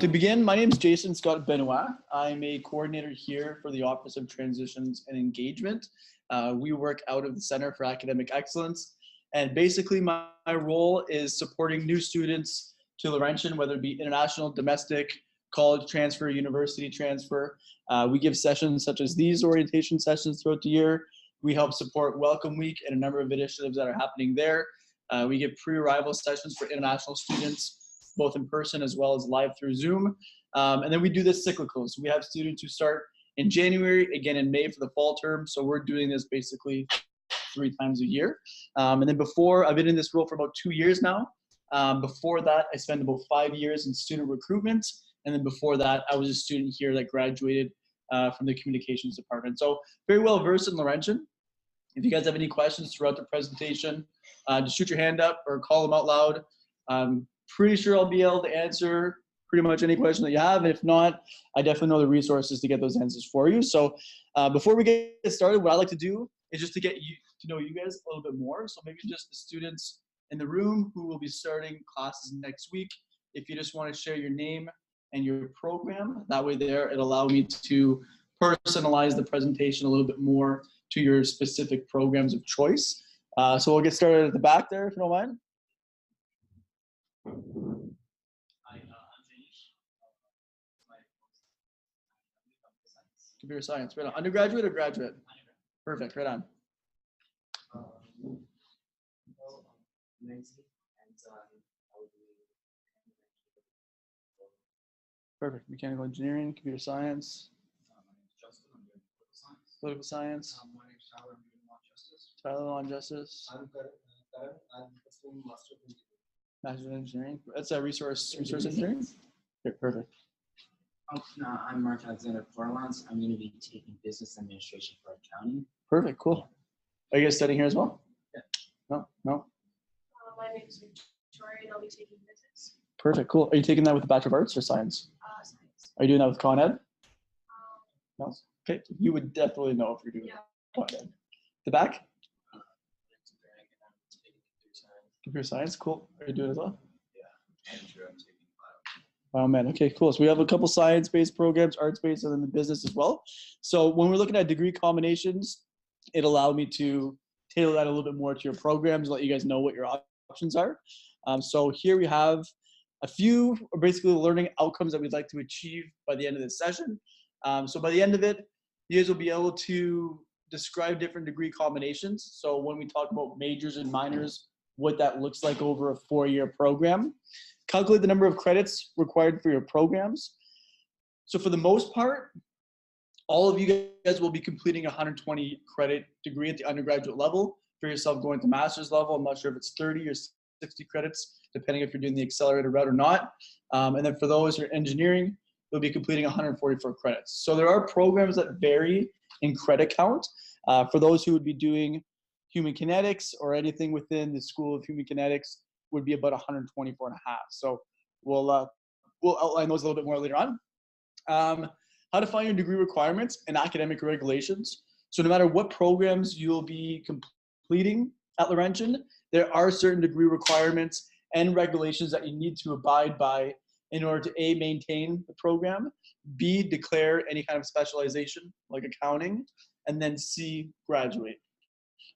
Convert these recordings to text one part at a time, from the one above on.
To begin, my name is Jason Scott Benoit. I'm a coordinator here for the Office of Transitions and Engagement. We work out of the Center for Academic Excellence. And basically my role is supporting new students to Laurentian, whether it be international, domestic, college transfer, university transfer. We give sessions such as these orientation sessions throughout the year. We help support Welcome Week and a number of initiatives that are happening there. We give pre-arrival sessions for international students, both in person as well as live through Zoom. And then we do this cyclical. So we have students who start in January, again in May for the fall term. So we're doing this basically 3 times a year. And then I've been in this role for about 2 years now. Before that, I spent about 5 years in student recruitment. And then before that, I was a student here that graduated from the communications department. So very well versed in Laurentian. If you guys have any questions throughout the presentation, just shoot your hand up or call them out loud. Pretty sure I'll be able to answer pretty much any question that you have. And if not, I definitely know the resources to get those answers for you. So before we get started, what I like to do is just to get you to know you guys a little bit more. So maybe just the students in the room who will be starting classes next week. If you just want to share your name and your program, that way there, it'll allow me to personalize the presentation a little bit more to your specific programs of choice. So we'll get started at the back there, if you don't mind. Computer science, right on. Undergraduate or graduate? Perfect, right on. Perfect, mechanical engineering, computer science. Political science. My name is Tyler. I'm doing law justice. Tyler, law and justice. I'm pursuing master of engineering. Master of engineering. That's a resource engineering. Okay, perfect. I'm Mark Alexander Forlans. I'm going to be taking business administration for accounting. Perfect, cool. Are you guys studying here as well? Yeah. No. My name is Victoria, and I'll be taking physics. Perfect, cool. Are you taking that with the Bachelor of Arts or Science? Science. Are you doing that with Con Ed? Um, No. Okay, you would definitely know if you're doing Con Ed. The back? Computer science, cool. Are you doing it as well? Yeah. Andrew, I'm taking Oh man, okay, cool. So we have a couple science-based programs, arts-based, and then the business as well. So when we're looking at degree combinations, it allowed me to tailor that a little bit more to your programs, let you guys know what your options are. So here we have a few basically learning outcomes that we'd like to achieve by the end of this session. So by the end of it, you guys will be able to describe different degree combinations. So when we talk about majors and minors, what that looks like over a 4-year program. Calculate the number of credits required for your programs. So for the most part, all of you guys will be completing a 120 credit degree at the undergraduate level. For yourself going to master's level, I'm not sure if it's 30 or 60 credits, depending if you're doing the accelerated route or not. And then for those who are engineering, you'll be completing 144 credits. So there are programs that vary in credit count. For those who would be doing human kinetics or anything within the School of Human Kinetics, would be about 124 and a half. So we'll outline those a little bit more later on. How to find your degree requirements and academic regulations. So no matter what programs you'll be completing at Laurentian, there are certain degree requirements and regulations that you need to abide by in order to A, maintain the program, B, declare any kind of specialization like accounting, and then C, graduate.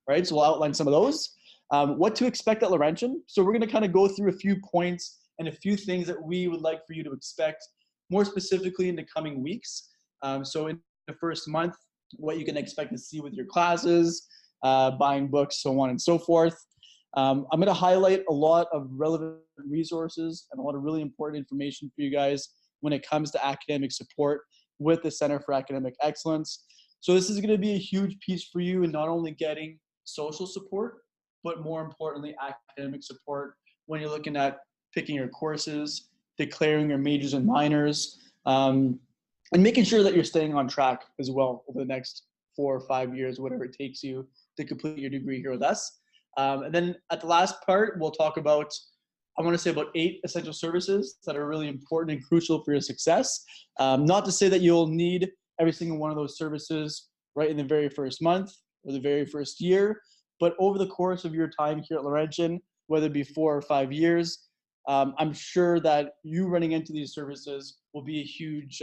Right, so we'll outline some of those. What to expect at Laurentian. So we're going to kind of go through a few points and a few things that we would like for you to expect more specifically in the coming weeks. So in the first month, what you can expect to see with your classes, buying books, so on and so forth. I'm going to highlight a lot of relevant resources and a lot of really important information for you guys when it comes to academic support with the Center for Academic Excellence. So this is going to be a huge piece for you in not only getting social support, but more importantly, academic support when you're looking at picking your courses, declaring your majors and minors, and making sure that you're staying on track as well over the next 4 or 5 years, whatever it takes you to complete your degree here with us. And then at the last part, we'll talk about, I want to say about 8 essential services that are really important and crucial for your success. Not to say that you'll need every single one of those services right in the very first month or the very first year, but over the course of your time here at Laurentian, whether it be 4 or 5 years, I'm sure that you running into these services will be a huge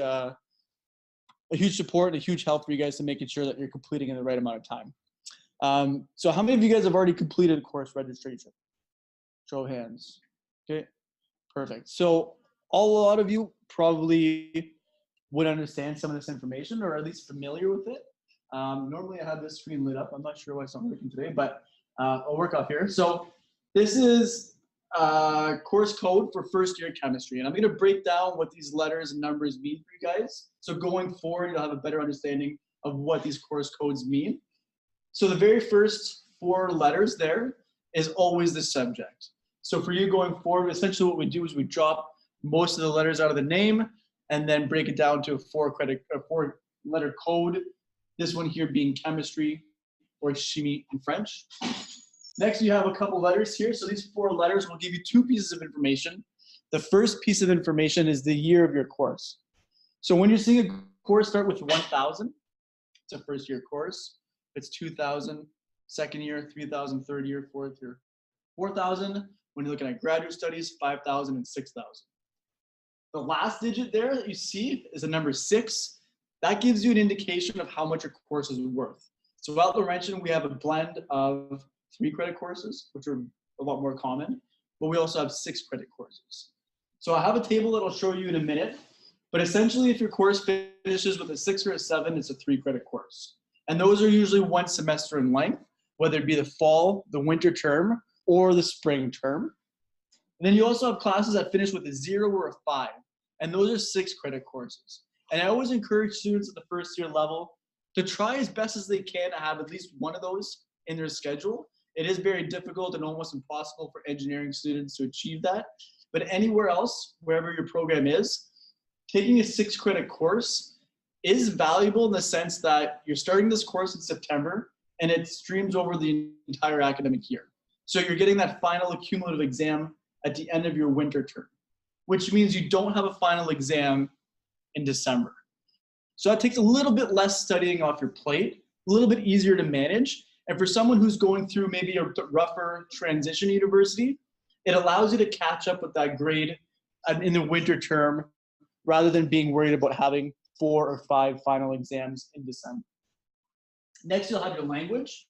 support and a huge help for you guys to making sure that you're completing in the right amount of time. So how many of you guys have already completed course registration? Show of hands. Okay, perfect. So a lot of you probably would understand some of this information or at least familiar with it. Normally I have this screen lit up. I'm not sure why it's not working today, but I'll work off here. So this is course code for first year chemistry. And I'm gonna break down what these letters and numbers mean for you guys. So going forward, you'll have a better understanding of what these course codes mean. So the very first 4 letters there is always the subject. So for you going forward, essentially what we do is we drop most of the letters out of the name and then break it down to a 4-letter code. This one here being chemistry or chimie in French. Next, you have a couple letters here. So these 4 letters will give you 2 pieces of information. The first piece of information is the year of your course. So when you're seeing a course start with 1,000, it's a first year course. It's 2,000, second year, 3,000, third year, fourth year, 4,000. When you're looking at graduate studies, 5,000 and 6,000. The last digit there that you see is the number 6. That gives you an indication of how much your course is worth. So at Laurentian, we have a blend of 3-credit courses, which are a lot more common, but we also have 6-credit courses. So I have a table that I'll show you in a minute, but essentially if your course finishes with a 6 or a 7, it's a 3-credit course. And those are usually 1 semester in length, whether it be the fall, the winter term, or the spring term. And then you also have classes that finish with a 0 or a 5, and those are 6-credit courses. And I always encourage students at the first year level to try as best as they can to have at least one of those in their schedule. It is very difficult and almost impossible for engineering students to achieve that. But anywhere else, wherever your program is, taking a 6-credit course is valuable in the sense that you're starting this course in September and it streams over the entire academic year. So you're getting that final cumulative exam at the end of your winter term, which means you don't have a final exam in December. So that takes a little bit less studying off your plate, a little bit easier to manage. And for someone who's going through maybe a rougher transition university, it allows you to catch up with that grade in the winter term rather than being worried about having 4 or 5 final exams in December. Next, you'll have your language.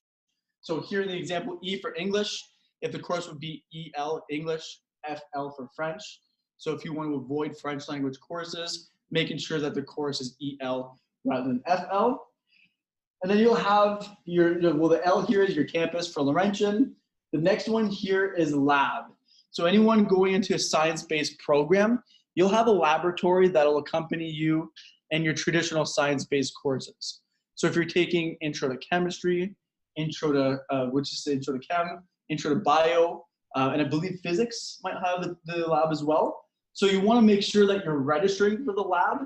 So here in the example, E for English, if the course would be EL, English, FL for French. So if you want to avoid French language courses, making sure that the course is EL rather than FL. And then you'll have the L here is your campus for Laurentian. The next one here is lab. So anyone going into a science-based program, you'll have a laboratory that'll accompany you in your traditional science-based courses. So if you're taking intro to chemistry, intro to chem, intro to bio, and I believe physics might have the lab as well. So you want to make sure that you're registering for the lab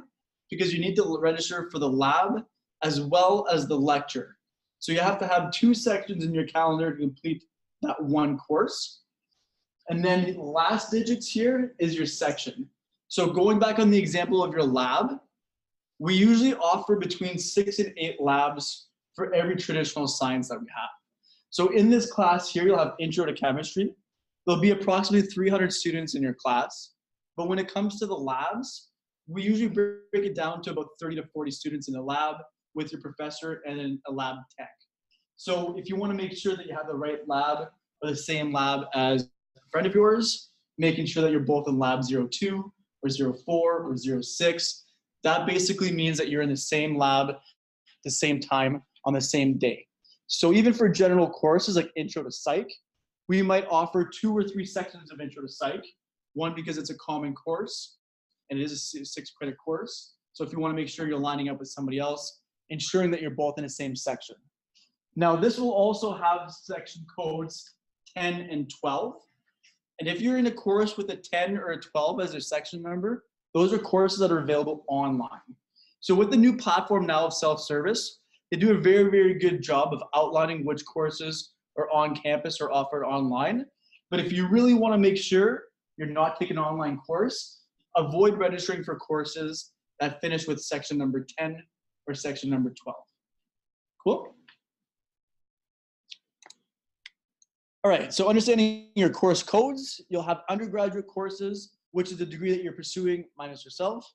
because you need to register for the lab as well as the lecture. So you have to have 2 sections in your calendar to complete that one course. And then the last digits here is your section. So going back on the example of your lab, we usually offer between 6 and 8 labs for every traditional science that we have. So in this class here, you'll have intro to chemistry. There'll be approximately 300 students in your class. But when it comes to the labs, we usually break it down to about 30 to 40 students in the lab with your professor and then a lab tech. So if you want to make sure that you have the right lab or the same lab as a friend of yours, making sure that you're both in lab 02 or 04 or 06, that basically means that you're in the same lab at the same time on the same day. So even for general courses like intro to psych, we might offer 2 or 3 sections of intro to psych. One, because it's a common course and it is a 6-credit course. So if you want to make sure you're lining up with somebody else, ensuring that you're both in the same section. Now this will also have section codes 10 and 12. And if you're in a course with a 10 or a 12 as their section number, those are courses that are available online. So with the new platform now of self-service, they do a very, very good job of outlining which courses are on campus or offered online. But if you really want to make sure you're not taking an online course, avoid registering for courses that finish with section number 10 or section number 12. Cool? All right, so understanding your course codes, you'll have undergraduate courses, which is the degree that you're pursuing minus yourself.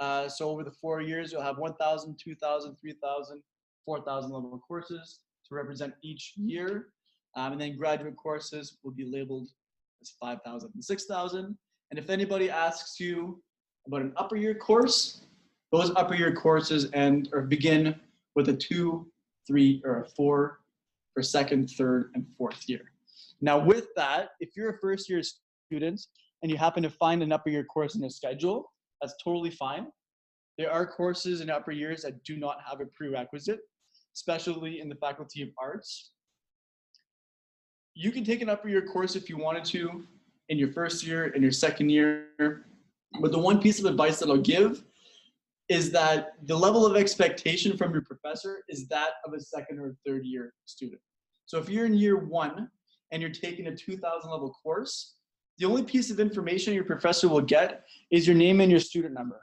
So over the 4 years, you'll have 1,000, 2,000, 3,000, 4,000 level courses to represent each year. And then graduate courses will be labeled as 5,000 and 6,000. And if anybody asks you about an upper year course, those upper year courses end or begin with a 2, 3, or a 4 for second, third, and fourth year. Now with that, if you're a first year student and you happen to find an upper year course in your schedule, that's totally fine. There are courses in upper years that do not have a prerequisite, especially in the Faculty of Arts. You can take an upper year course if you wanted to in your first year, in your second year. But the one piece of advice that I'll give is that the level of expectation from your professor is that of a second or third year student. So if you're in year 1 and you're taking a 2,000 level course, the only piece of information your professor will get is your name and your student number.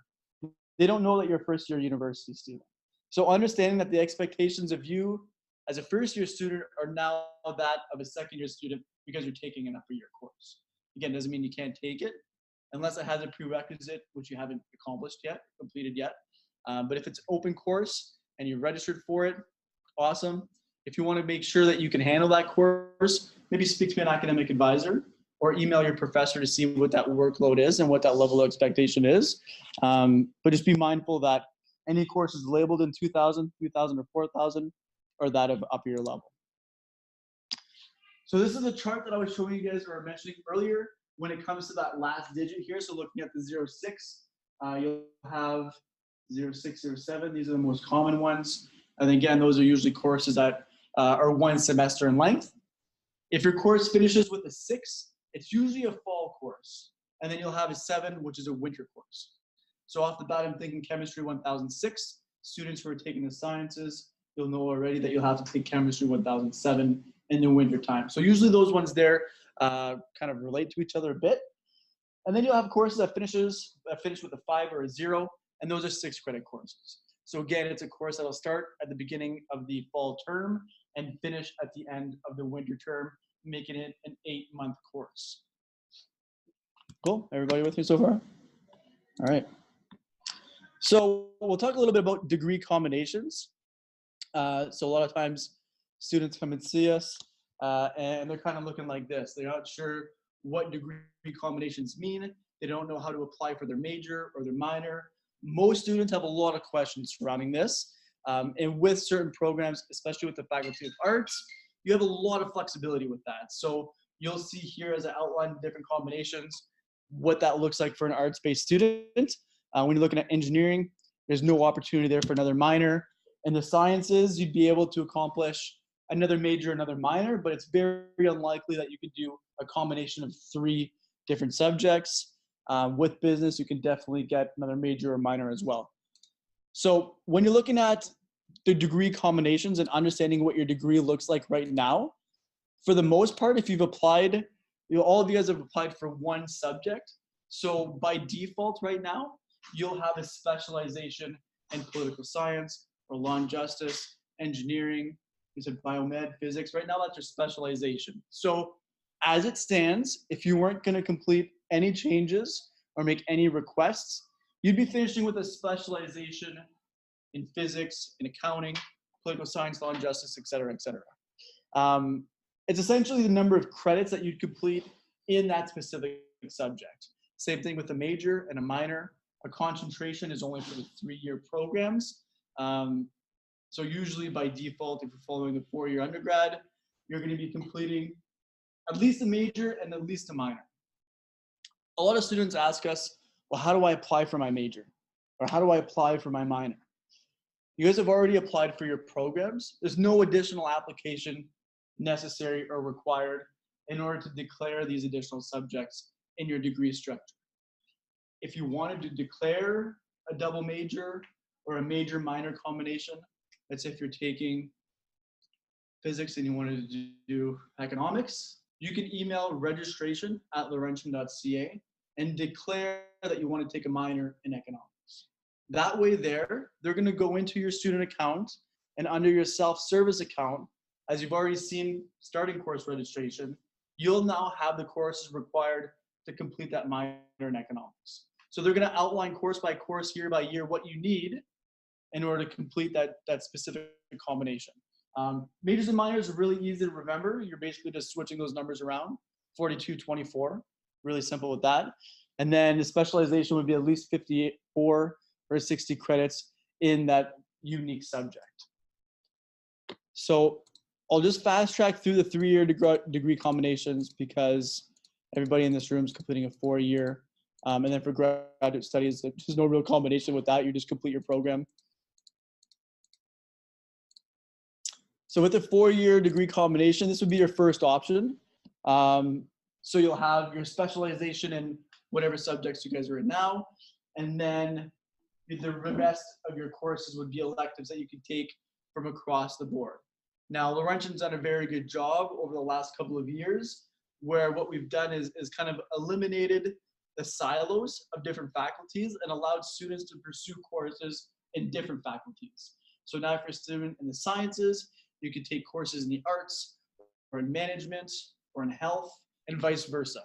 They don't know that you're a first year university student. So understanding that the expectations of you as a first year student are now that of a second year student because you're taking an upper year course. Again, doesn't mean you can't take it unless it has a prerequisite, which you haven't accomplished yet, completed yet. But if it's open course and you're registered for it, awesome. If you want to make sure that you can handle that course, maybe speak to an academic advisor or email your professor to see what that workload is and what that level of expectation is. But just be mindful that any courses labeled in 2,000, 3,000, or 4,000 are that of upper year level. So this is a chart that I was showing you guys or mentioning earlier when it comes to that last digit here. So looking at the 06, you'll have 06, 07. These are the most common ones. And again, those are usually courses that are 1 semester in length. If your course finishes with a 6, it's usually a fall course. And then you'll have a 7, which is a winter course. So off the bat, I'm thinking chemistry 1006. Students who are taking the sciences, you'll know already that you'll have to take chemistry 1007 in the winter time. So usually those ones there kind of relate to each other a bit. And then you'll have courses that finish with a 5 or a 0, and those are 6 credit courses. So again, it's a course that'll start at the beginning of the fall term and finish at the end of the winter term, making it an 8-month course. Cool, everybody with me so far? All right. So we'll talk a little bit about degree combinations. So a lot of times students come and see us and they're kind of looking like this. They're not sure what degree combinations mean. They don't know how to apply for their major or their minor. Most students have a lot of questions surrounding this. And with certain programs, especially with the Faculty of Arts, you have a lot of flexibility with that. So you'll see here as I outline different combinations, what that looks like for an arts-based student. When you're looking at engineering, there's no opportunity there for another minor. In the sciences, you'd be able to accomplish another major, another minor, but it's very unlikely that you could do a combination of 3 different subjects. With business, you can definitely get another major or minor as well. So when you're looking at the degree combinations and understanding what your degree looks like right now, for the most part, if you've applied, all of you guys have applied for 1 subject. So by default right now, you'll have a specialization in political science or law and justice, engineering, you said biomed, physics. Right now, that's your specialization. So as it stands, if you weren't going to complete any changes or make any requests, you'd be finishing with a specialization in physics, in accounting, political science, law and justice, et cetera, et cetera. It's essentially the number of credits that you'd complete in that specific subject. Same thing with a major and a minor. A concentration is only for the 3-year programs. So usually by default, if you're following the 4-year undergrad, you're going to be completing at least a major and at least a minor. A lot of students ask us, well, how do I apply for my major? Or how do I apply for my minor? You guys have already applied for your programs. There's no additional application necessary or required in order to declare these additional subjects in your degree structure. If you wanted to declare a double major or a major minor combination, let's say if you're taking physics and you wanted to do economics, you can email registration@laurentian.ca and declare that you want to take a minor in economics. That way they're going to go into your student account and under your self-service account, as you've already seen starting course registration, you'll now have the courses required to complete that minor in economics. So they're going to outline course by course, year by year, what you need in order to complete that specific combination. Majors and minors are really easy to remember. You're basically just switching those numbers around, 42, 24, really simple with that. And then the specialization would be at least 54 or 60 credits in that unique subject. So I'll just fast track through the 3-year degree combinations because everybody in this room is completing a 4-year. And then for graduate studies, there's no real combination with that. You just complete your program. So with the 4-year degree combination, this would be your first option. So you'll have your specialization in whatever subjects you guys are in now. And then the rest of your courses would be electives that you can take from across the board. Now, Laurentian's done a very good job over the last couple of years, where what we've done is kind of eliminated the silos of different faculties and allowed students to pursue courses in different faculties. So now if you're a student in the sciences, you can take courses in the arts or in management or in health and vice versa.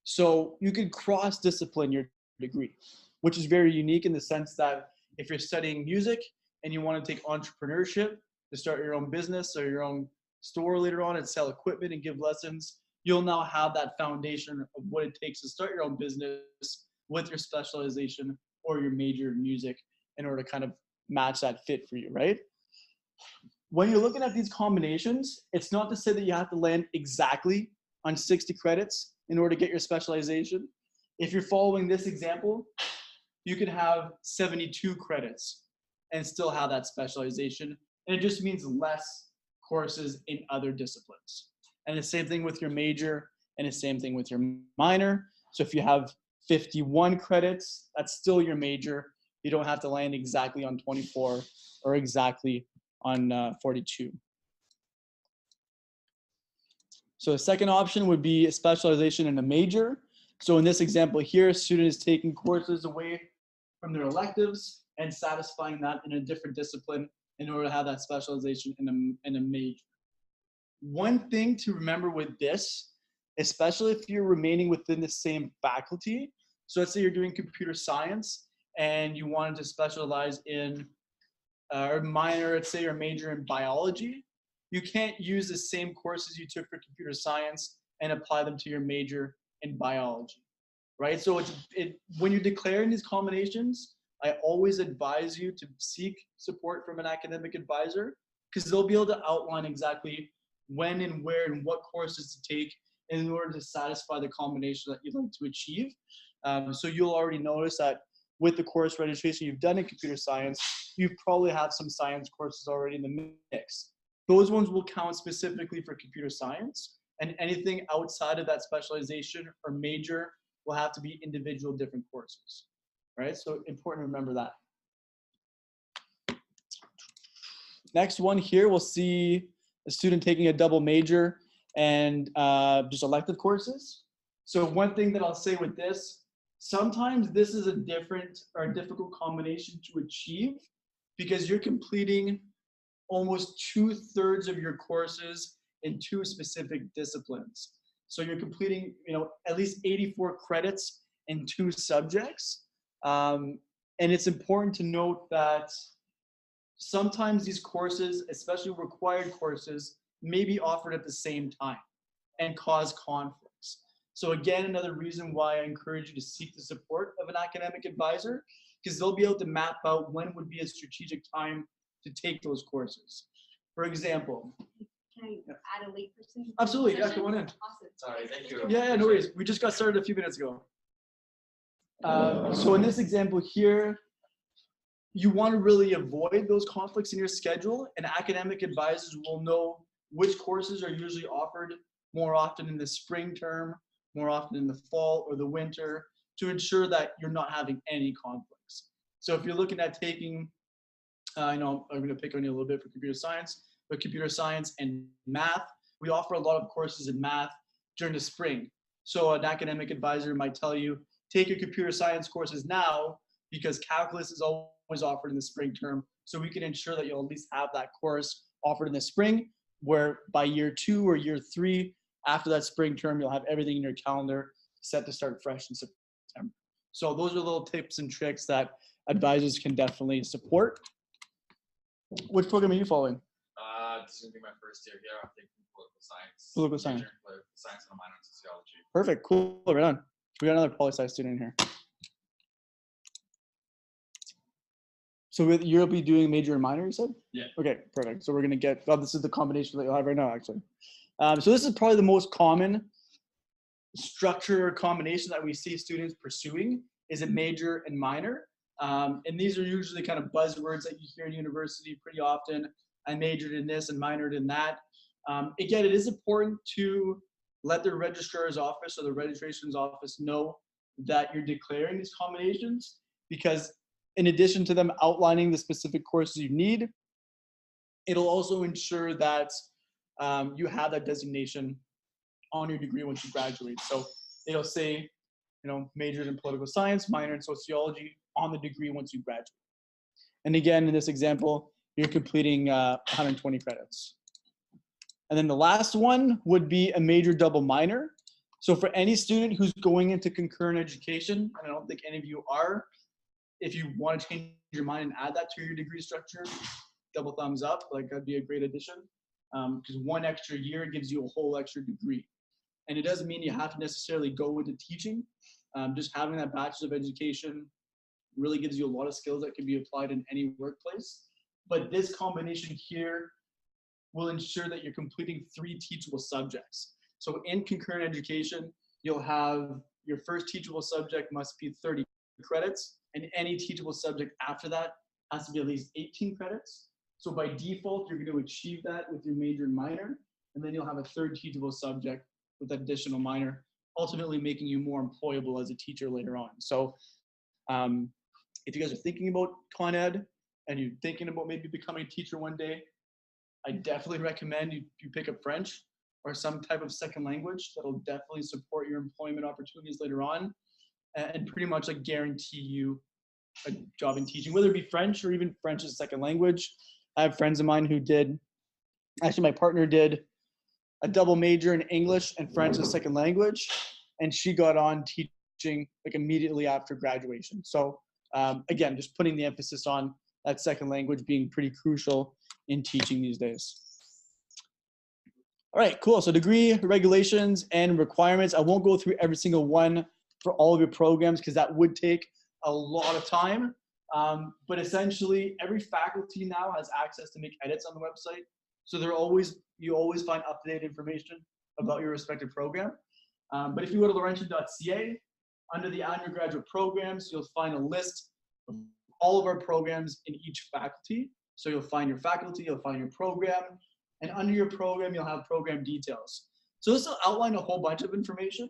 So you can cross-discipline your degree, which is very unique in the sense that if you're studying music and you want to take entrepreneurship to start your own business or your own store later on and sell equipment and give lessons, you'll now have that foundation of what it takes to start your own business with your specialization or your major in music in order to kind of match that fit for you, right? When you're looking at these combinations, it's not to say that you have to land exactly on 60 credits in order to get your specialization. If you're following this example, you could have 72 credits and still have that specialization. And it just means less courses in other disciplines. And the same thing with your major and the same thing with your minor. So if you have 51 credits, that's still your major. You don't have to land exactly on 24 or exactly on 42. So the second option would be a specialization in a major. So in this example here, a student is taking courses away from their electives and satisfying that in a different discipline in order to have that specialization in a major. One thing to remember with this, especially if you're remaining within the same faculty, so let's say you're doing computer science and you wanted to specialize in or minor, let's say your major in biology, you can't use the same courses you took for computer science and apply them to your major in biology, right? So when you're declaring these combinations, I always advise you to seek support from an academic advisor because they'll be able to outline exactly when and where and what courses to take in order to satisfy the combination that you'd like to achieve. So you'll already notice that with the course registration you've done in computer science, you probably have some science courses already in the mix. Those ones will count specifically for computer science, and anything outside of that specialization or major will have to be individual different courses, right? So important to remember that. Next one here, we'll see a student taking a double major and just elective courses. So one thing that I'll say with this, sometimes this is a different or a difficult combination to achieve because you're completing almost 2/3 of your courses in 2 specific disciplines. So you're completing, at least 84 credits in 2 subjects. And it's important to note that sometimes these courses, especially required courses, may be offered at the same time and cause conflicts. So again, another reason why I encourage you to seek the support of an academic advisor, because they'll be able to map out when would be a strategic time to take those courses. For example. Can I add a late person? Absolutely, yeah, come on in. Awesome. Sorry, thank you. Yeah, no worries. We just got started a few minutes ago. So in this example here, you want to really avoid those conflicts in your schedule, and academic advisors will know which courses are usually offered more often in the spring term, more often in the fall or the winter, to ensure that you're not having any conflicts. So if you're looking at taking, I'm going to pick on you a little bit for computer science, but computer science and math, we offer a lot of courses in math during the spring. So an academic advisor might tell you, take your computer science courses now because calculus is always offered in the spring term. So we can ensure that you'll at least have that course offered in the spring, where by year 2 or year 3, after that spring term, you'll have everything in your calendar set to start fresh in September. So those are little tips and tricks that advisors can definitely support. Which program are you following? This is gonna be my first year here. I'm taking political science. Political science. Major in political science and a minor in sociology. Perfect, cool, right on. We got another poli-sci student in here. So you'll be doing major and minor, you said? Yeah. Okay, perfect. So we're gonna get, oh, this is the combination that you'll have right now, actually. So this is probably the most common structure or combination that we see students pursuing is a major and minor. And these are usually kind of buzzwords that you hear in university pretty often. I majored in this and minored in that. Again, it is important to let the registrar's office or the registration's office know that you're declaring these combinations, because in addition to them outlining the specific courses you need, it'll also ensure that you have that designation on your degree once you graduate. So it'll say, majored in political science, minor in sociology on the degree once you graduate. And again, in this example, you're completing 120 credits. And then the last one would be a major double minor. So for any student who's going into concurrent education, and I don't think any of you are, if you want to change your mind and add that to your degree structure, double thumbs up, like that'd be a great addition. Because one extra year gives you a whole extra degree. And it doesn't mean you have to necessarily go into teaching. Just having that bachelor's of education really gives you a lot of skills that can be applied in any workplace. But this combination here will ensure that you're completing 3 teachable subjects. So in concurrent education, you'll have your first teachable subject must be 30 credits, and any teachable subject after that has to be at least 18 credits. So by default, you're going to achieve that with your major and minor, and then you'll have a third teachable subject with additional minor, ultimately making you more employable as a teacher later on. So if you guys are thinking about Con Ed and you're thinking about maybe becoming a teacher one day, I definitely recommend you pick up French or some type of second language that'll definitely support your employment opportunities later on, and pretty much like guarantee you a job in teaching, whether it be French or even French as a second language. I have friends of mine who did, actually my partner did a double major in English and French as a second language, and she got on teaching like immediately after graduation. So again, just putting the emphasis on that second language being pretty crucial in teaching these days. All right, cool. So degree regulations and requirements. I won't go through every single one for all of your programs because that would take a lot of time. But essentially, every faculty now has access to make edits on the website. So you always find up-to-date information about your respective program. But if you go to Laurentian.ca, under the undergraduate programs, you'll find a list of all of our programs in each faculty. So you'll find your faculty, you'll find your program, and under your program, you'll have program details. So this will outline a whole bunch of information.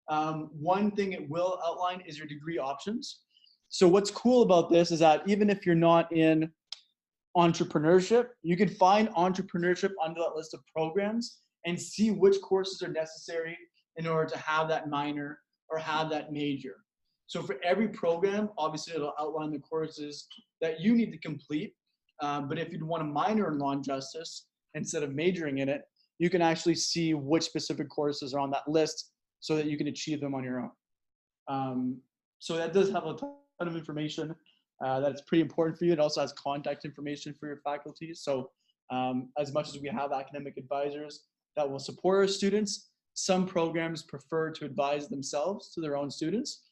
One thing it will outline is your degree options. So what's cool about this is that even if you're not in entrepreneurship, you can find entrepreneurship under that list of programs and see which courses are necessary in order to have that minor or have that major. So for every program, obviously it'll outline the courses that you need to complete. But if you'd want to minor in law and justice instead of majoring in it, you can actually see which specific courses are on that list so that you can achieve them on your own. So that does have a ton of information that's pretty important for you. It also has contact information for your faculty. So as much as we have academic advisors that will support our students, some programs prefer to advise themselves to their own students.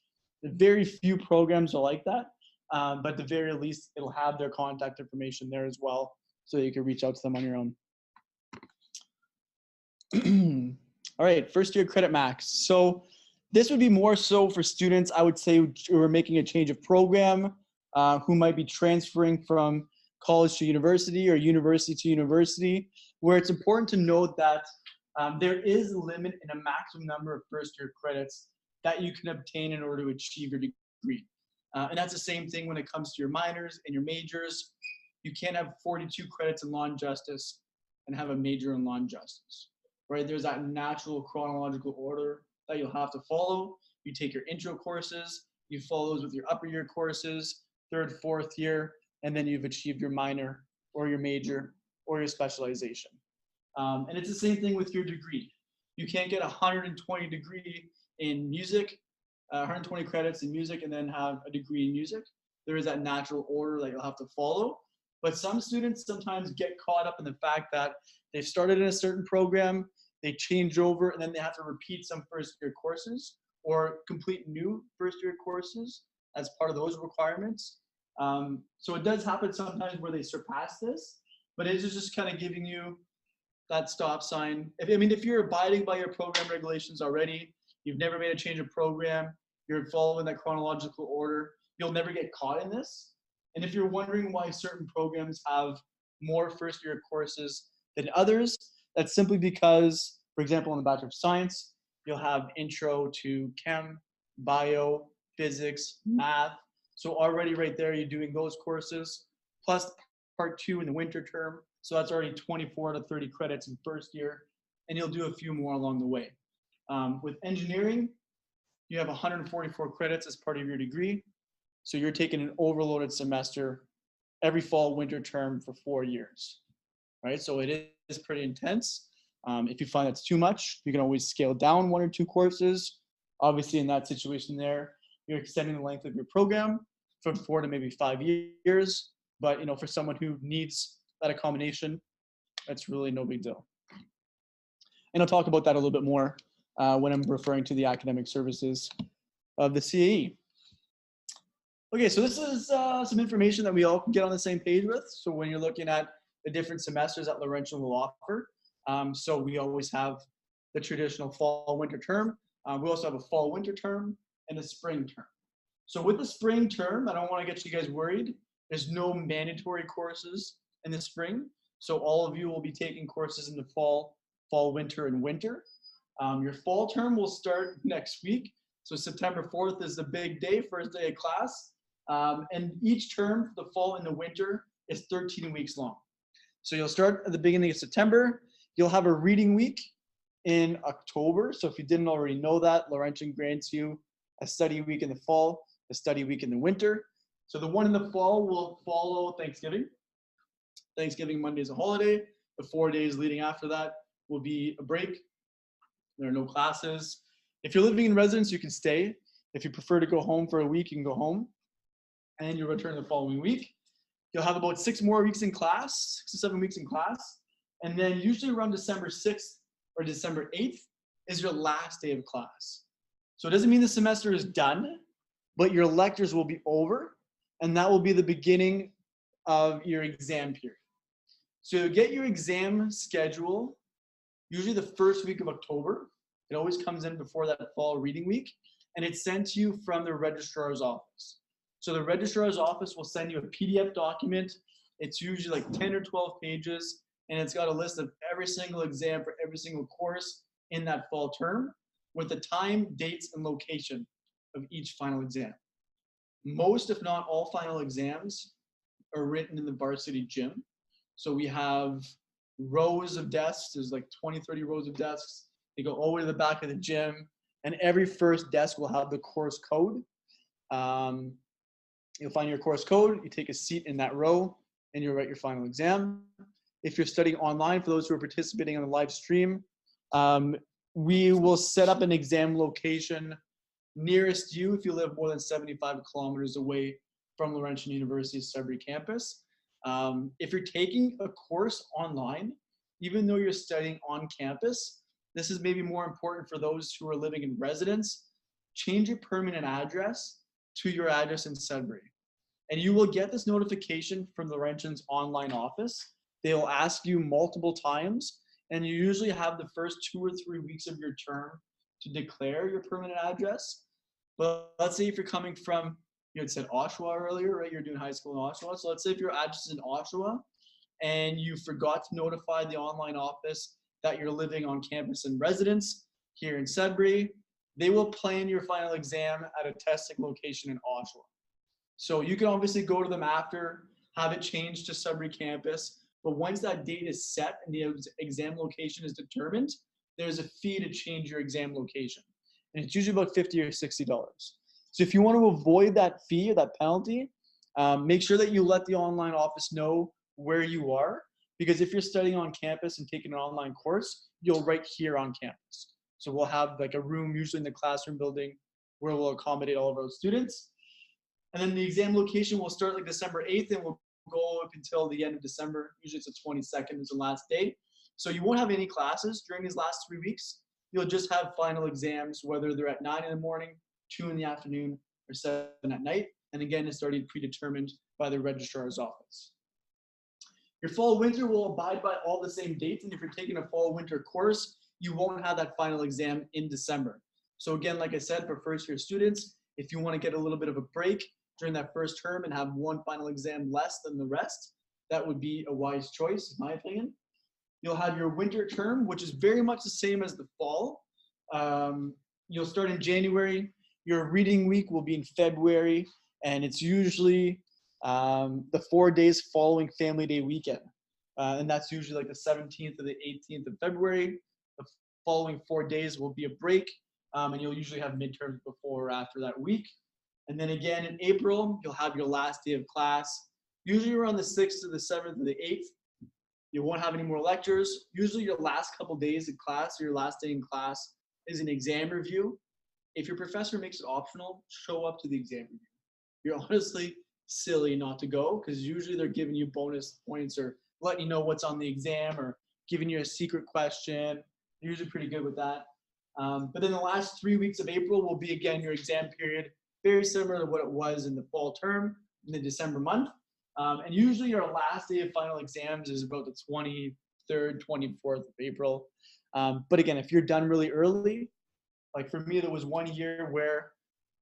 Very few programs are like that, but at the very least, it'll have their contact information there as well, so that you can reach out to them on your own. All right, first year credit max. So this would be more so for students, I would say, who are making a change of program, who might be transferring from college to university or university to university, where it's important to note that there is a limit in a maximum number of first year credits that you can obtain in order to achieve your degree. And that's the same thing when it comes to your minors and your majors. You can't have 42 credits in law and justice and have a major in law and justice, right? There's that natural chronological order that you'll have to follow. You take your intro courses, you follow those with your upper year courses, third, fourth year, and then you've achieved your minor or your major or your specialization. And it's the same thing with your degree. you can't get 120 degree in music, 120 credits in music, and then have a degree in music. There is that natural order that you'll have to follow. But some students sometimes get caught up in the fact that they've started in a certain program, they change over, and then they have to repeat some first year courses or complete new first year courses as part of those requirements. So it does happen sometimes where they surpass this, but it is just kind of giving you that stop sign. If you're abiding by your program regulations already, you've never made a change of program, you're following that chronological order, you'll never get caught in this. And if you're wondering why certain programs have more first year courses than others, that's simply because, for example, in the Bachelor of Science, you'll have intro to chem, bio, physics, math. So already right there, you're doing those courses, plus part 2 in the winter term. So that's already 24 to 30 credits in first year, and you'll do a few more along the way. With engineering, you have 144 credits as part of your degree. So you're taking an overloaded semester every fall, winter term for 4 years, right? So it is pretty intense. If you find that's too much, you can always scale down 1 or 2 courses. Obviously, in that situation there, you're extending the length of your program from 4 to maybe 5 years. But for someone who needs that accommodation, that's really no big deal. And I'll talk about that a little bit more when I'm referring to the academic services of the CAE. Okay, so this is some information that we all can get on the same page with. So when you're looking at the different semesters that Laurentian will offer, so we always have the traditional fall-winter term. We also have a fall-winter term and a spring term. So with the spring term, I don't want to get you guys worried. There's no mandatory courses in the spring. So all of you will be taking courses in the fall, winter, and winter. Your fall term will start next week. So September 4th is the big day, first day of class. And each term, the fall and the winter, is 13 weeks long. So you'll start at the beginning of September. You'll have a reading week in October. So if you didn't already know that, Laurentian grants you a study week in the fall, a study week in the winter. So the one in the fall will follow Thanksgiving. Thanksgiving Monday is a holiday. The 4 days leading after that will be a break. There are no classes. If you're living in residence, you can stay. If you prefer to go home for a week, you can go home. And you'll return the following week. You'll have about 6 more weeks in class, 6 to 7 weeks in class. And then usually around December 6th or December 8th is your last day of class. So it doesn't mean the semester is done, but your lectures will be over, and that will be the beginning of your exam period. So you get your exam schedule usually the first week of October. It always comes in before that fall reading week, and it's sent to you from the registrar's office. So the registrar's office will send you a PDF document. It's usually like 10 or 12 pages, and it's got a list of every single exam for every single course in that fall term with the time, dates, and location of each final exam. Most, if not all, final exams are written in the varsity gym. So we have rows of desks. There's like 20, 30 rows of desks. They go all the way to the back of the gym, and every first desk will have the course code. You'll find your course code, you take a seat in that row, and you'll write your final exam. If you're studying online, for those who are participating on the live stream, we will set up an exam location nearest you if you live more than 75 kilometers away from Laurentian University's Sudbury campus. If you're taking a course online, even though you're studying on campus, this is maybe more important for those who are living in residence. Change your permanent address to your address in Sudbury. And you will get this notification from Laurentian's online office. They will ask you multiple times, and you usually have the first 2 or 3 weeks of your term to declare your permanent address. But let's say if you're coming from, you had said Oshawa earlier, right? You're doing high school in Oshawa. So let's say if your address is in Oshawa and you forgot to notify the online office that you're living on campus in residence here in Sudbury, they will plan your final exam at a testing location in Oshawa. So you can obviously go to them after, have it changed to Sudbury campus, but once that date is set and the exam location is determined, there's a fee to change your exam location. And it's usually about $50 or $60. So if you want to avoid that fee or that penalty, make sure that you let the online office know where you are. because if you're studying on campus and taking an online course, you'll write here on campus. So we'll have like a room, usually in the classroom building, where we'll accommodate all of our students. And then the exam location will start like December 8th and will go up until the end of December. Usually it's the 22nd is the last day. So you won't have any classes during these last 3 weeks. You'll just have final exams, whether they're at 9 in the morning, 2 in the afternoon, or 7 at night. And again, it's already predetermined by the registrar's office. Your fall winter will abide by all the same dates. And if you're taking a fall winter course, you won't have that final exam in December. So again, like I said, for first year students, if you want to get a little bit of a break during that first term and have one final exam less than the rest, that would be a wise choice, in my opinion. You'll have your winter term, which is very much the same as the fall. You'll start in January. Your reading week will be in February, and it's usually the 4 days following Family Day weekend. And that's usually like the 17th or the 18th of February. The following 4 days will be a break, and you'll usually have midterms before or after that week. And then again in April, you'll have your last day of class, usually around the 6th to the 7th or the 8th. You won't have any more lectures. Usually your last couple days of class or your last day in class is an exam review. If your professor makes it optional, show up to the exam review. You're honestly silly not to go, because usually they're giving you bonus points or letting you know what's on the exam or giving you a secret question. They're usually pretty good with that. But then the last 3 weeks of April will be, again, your exam period, very similar to what it was in the fall term in the December month. And usually your last day of final exams is about the 23rd, 24th of April. But again, if you're done really early, like for me, there was 1 year where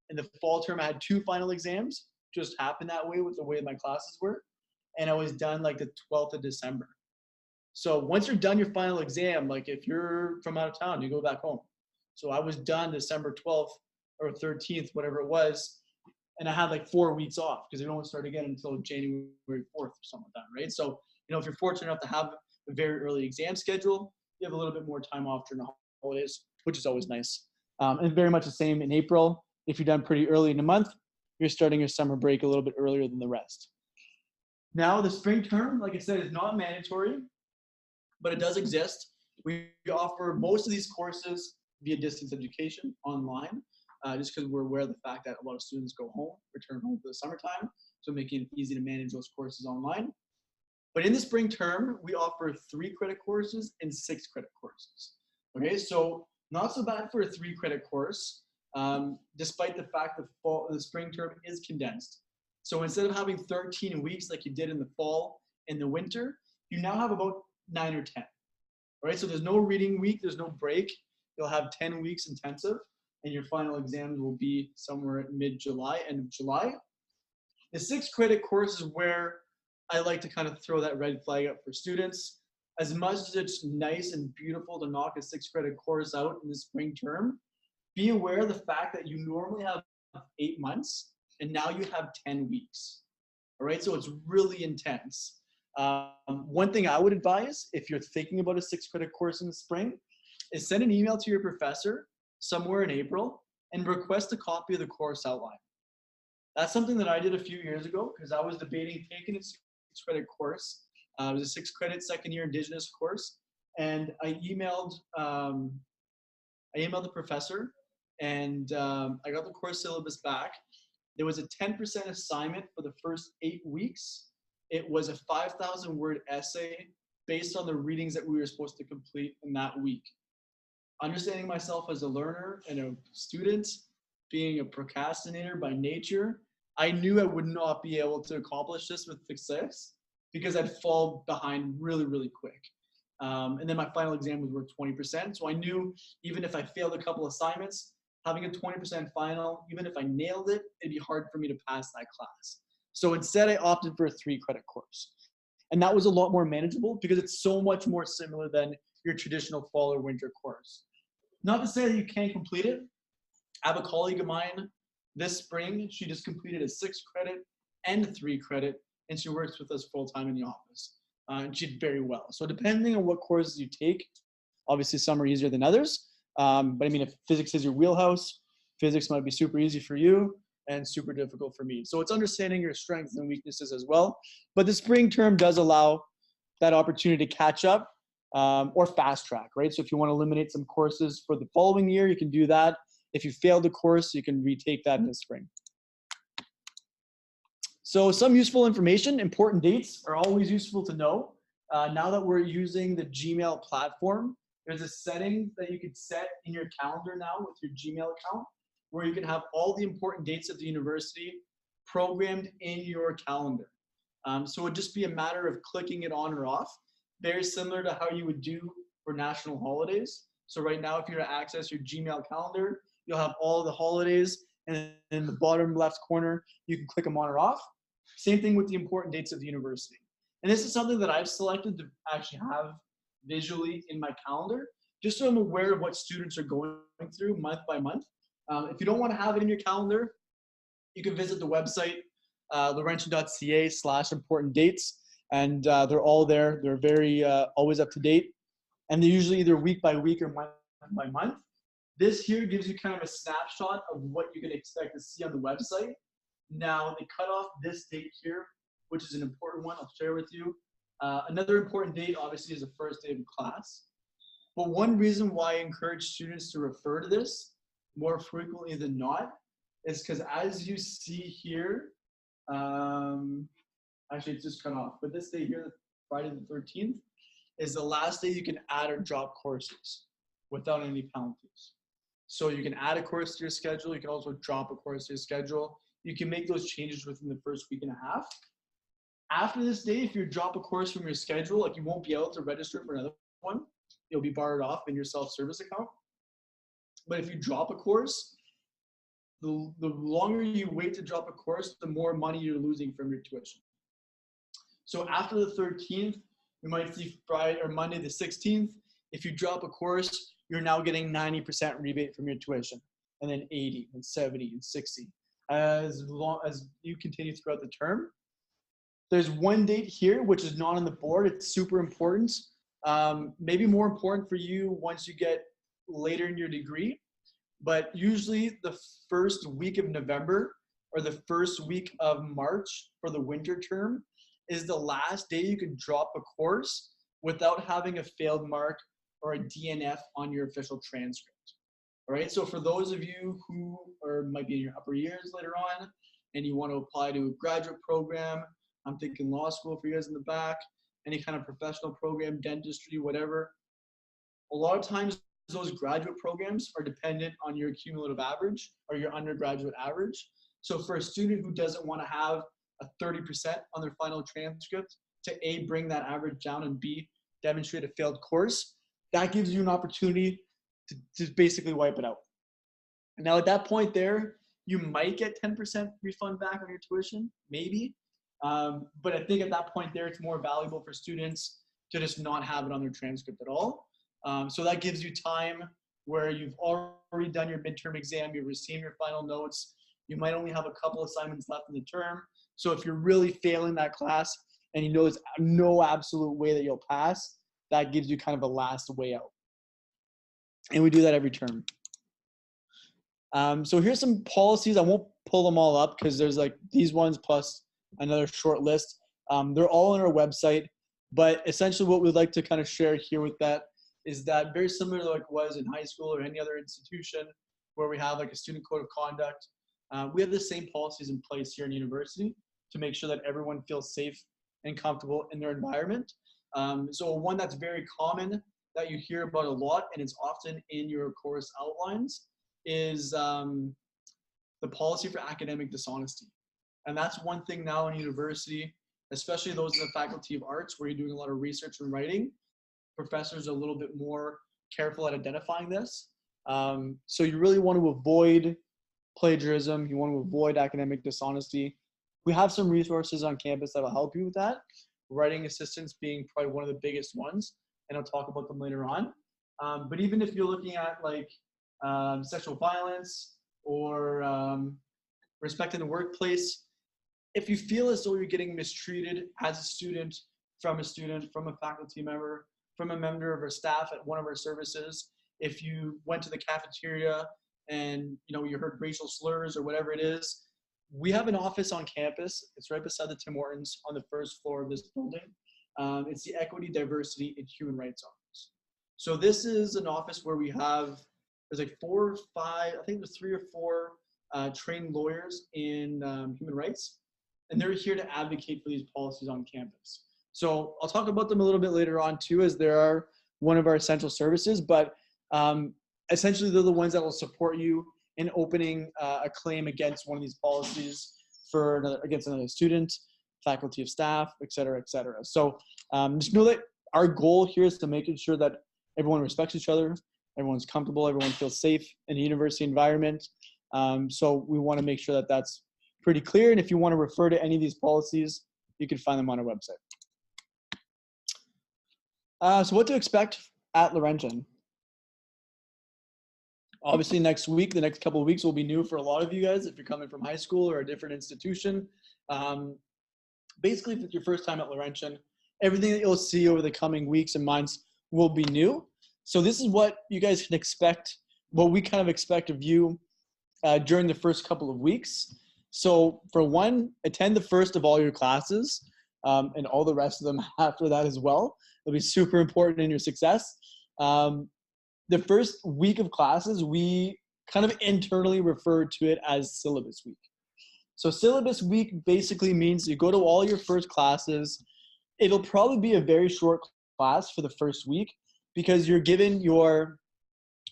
in the fall term I had 2 final exams, just happened that way with the way my classes were. And I was done like the 12th of December. So once you're done your final exam, like if you're from out of town, you go back home. So I was done December 12th or 13th, whatever it was. And I had like 4 weeks off because they don't start again until January 4th or something like that, right? So, if you're fortunate enough to have a very early exam schedule, you have a little bit more time off during the holidays, which is always nice. And very much the same in April. If you're done pretty early in the month, you're starting your summer break a little bit earlier than the rest. Now, the spring term, like I said, is not mandatory, but it does exist. We offer most of these courses via distance education online. Just because we're aware of the fact that a lot of students go home, return home for the summertime, so making it easy to manage those courses online. But in the spring term, we offer 3 credit courses and 6 credit courses. Okay, so not so bad for a 3 credit course, despite the fact that the spring term is condensed. So instead of having 13 weeks like you did in the fall and the winter, you now have about 9 or 10. All right, so there's no reading week, there's no break. You'll have 10 weeks intensive. And your final exams will be somewhere at mid-July, end of July. The 6 credit course is where I like to kind of throw that red flag up for students. As much as it's nice and beautiful to knock a 6 credit course out in the spring term, be aware of the fact that you normally have 8 months and now you have 10 weeks. All right, so it's really intense. One thing I would advise if you're thinking about a 6 credit course in the spring is send an email to your professor somewhere in April and request a copy of the course outline. That's something that I did a few years ago because I was debating taking a 6 credit course. It was a 6 credit second year Indigenous course. And I emailed the professor and I got the course syllabus back. There was a 10% assignment for the first 8 weeks. It was a 5,000 word essay based on the readings that we were supposed to complete in that week. Understanding myself as a learner and a student, being a procrastinator by nature, I knew I would not be able to accomplish this with success because I'd fall behind really, really quick. And then my final exam was worth 20%. So I knew even if I failed a couple assignments, having a 20% final, even if I nailed it, it'd be hard for me to pass that class. So instead I opted for a 3 credit course. And that was a lot more manageable because it's so much more similar than your traditional fall or winter course. Not to say that you can't complete it. I have a colleague of mine this spring, she just completed a 6 credit and a 3 credit, and she works with us full time in the office. And she did very well. So depending on what courses you take, obviously some are easier than others. But I mean, if physics is your wheelhouse, physics might be super easy for you and super difficult for me. So it's understanding your strengths and weaknesses as well. But the spring term does allow that opportunity to catch up or fast track, right? So if you want to eliminate some courses for the following year, you can do that. If you failed the course, you can retake that in the spring. So some useful information, important dates are always useful to know. Now that we're using the Gmail platform, there's a setting that you could set in your calendar now with your Gmail account, where you can have all the important dates of the university programmed in your calendar. So it would just be a matter of clicking it on or off, very similar to how you would do for national holidays. So right now, if you're to access your Gmail calendar, you'll have all the holidays, and in the bottom left corner, you can click them on or off. Same thing with the important dates of the university. And this is something that I've selected to actually have visually in my calendar, just so I'm aware of what students are going through month by month. If you don't want to have it in your calendar, you can visit the website, laurentian.ca/important dates, and they're all there. They're very always up to date, and they're usually either week by week or month by month. This here gives you kind of a snapshot of what you can expect to see on the website. Now, they cut off this date here, which is an important one I'll share with you. Another important date, obviously, is the first day of class. But one reason why I encourage students to refer to this more frequently than not is because, as you see here, actually it's just cut off, but this day here, Friday the 13th, is the last day you can add or drop courses without any penalties. So you can add a course to your schedule. You can also drop a course to your schedule. You can make those changes within the first week and a half. After this day, if you drop a course from your schedule, like, you won't be able to register for another one. You'll be barred off in your self-service account. But if you drop a course, the longer you wait to drop a course, the more money you're losing from your tuition. So after the 13th, we might see Friday or Monday the 16th. If you drop a course, you're now getting 90% rebate from your tuition, and then 80 and 70 and 60 as long as you continue throughout the term. There's one date here, which is not on the board. It's super important. Maybe more important for you once you get later in your degree, but usually the first week of November or the first week of March for the winter term is the last day you can drop a course without having a failed mark or a DNF on your official transcript. All right, so for those of you who might be in your upper years later on and you want to apply to a graduate program, I'm thinking law school for you guys in the back, any kind of professional program, dentistry, whatever. A lot of times those graduate programs are dependent on your cumulative average or your undergraduate average. So for a student who doesn't want to have a 30% on their final transcript to A, bring that average down, and B, demonstrate a failed course, that gives you an opportunity to basically wipe it out. Now at that point there, you might get 10% refund back on your tuition, maybe. But I think at that point there, it's more valuable for students to just not have it on their transcript at all. So that gives you time where you've already done your midterm exam, you've received your final notes, you might only have a couple assignments left in the term. So if you're really failing that class and you know there's no absolute way that you'll pass, that gives you kind of a last way out. And we do that every term. So here's some policies. I won't pull them all up because there's like these ones plus another short list. They're all on our website, but essentially what we'd like to kind of share here with that is that very similar to like it was in high school or any other institution where we have like a student code of conduct, we have the same policies in place here in university to make sure that everyone feels safe and comfortable in their environment. So one that's very common that you hear about a lot, and it's often in your course outlines, is the policy for academic dishonesty. And that's one thing now in university, especially those in the Faculty of Arts where you're doing a lot of research and writing. Professors are a little bit more careful at identifying this. So you really want to avoid plagiarism. You want to avoid academic dishonesty. We have some resources on campus that will help you with that. Writing assistance being probably one of the biggest ones, and I'll talk about them later on. But even if you're looking at like sexual violence or respect in the workplace, if you feel as though you're getting mistreated as a student, from a faculty member, from a member of our staff at one of our services, if you went to the cafeteria and you heard racial slurs or whatever it is, we have an office on campus. It's right beside the Tim Hortons on the first floor of this building. It's the Equity, Diversity, and Human Rights Office. So this is an office where we have, there's like 4 or 5, I think there's 3 or 4 trained lawyers in human rights, and they're here to advocate for these policies on campus. So I'll talk about them a little bit later on too, as they are one of our essential services, but essentially they're the ones that will support you in opening a claim against one of these policies against another student, faculty of staff, et cetera, et cetera. So just know that our goal here is to making sure that everyone respects each other, everyone's comfortable, everyone feels safe in a university environment. So we want to make sure that that's pretty clear. And if you want to refer to any of these policies, you can find them on our website. So what to expect at Laurentian? Obviously next week, the next couple of weeks will be new for a lot of you guys if you're coming from high school or a different institution. Basically, if it's your first time at Laurentian, everything that you'll see over the coming weeks and months will be new. So this is what you guys can expect, what we kind of expect of you during the first couple of weeks. So for one, attend the first of all your classes and all the rest of them after that as well. It'll be super important in your success. The first week of classes, we kind of internally refer to it as syllabus week. So syllabus week basically means you go to all your first classes. It'll probably be a very short class for the first week because you're given your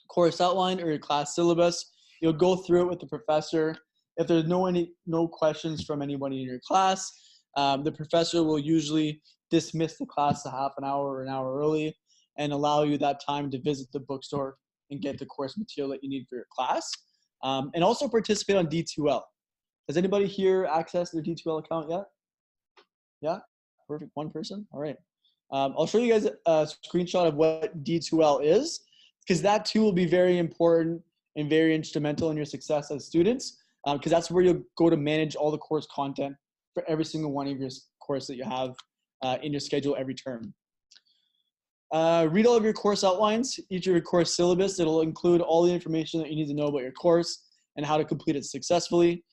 course outline or your class syllabus. You'll go through it with the professor. If there's no questions from anybody in your class, the professor will usually dismiss the class a half an hour or an hour early and allow you that time to visit the bookstore and get the course material that you need for your class. And also participate on D2L. Has anybody here accessed their D2L account yet? Yeah, perfect, one person, all right. I'll show you guys a screenshot of what D2L is, because that too will be very important and very instrumental in your success as students, because that's where you'll go to manage all the course content for every single one of your course that you have in your schedule every term. Read all of your course outlines, each of your course syllabus. It'll include all the information that you need to know about your course and how to complete it successfully.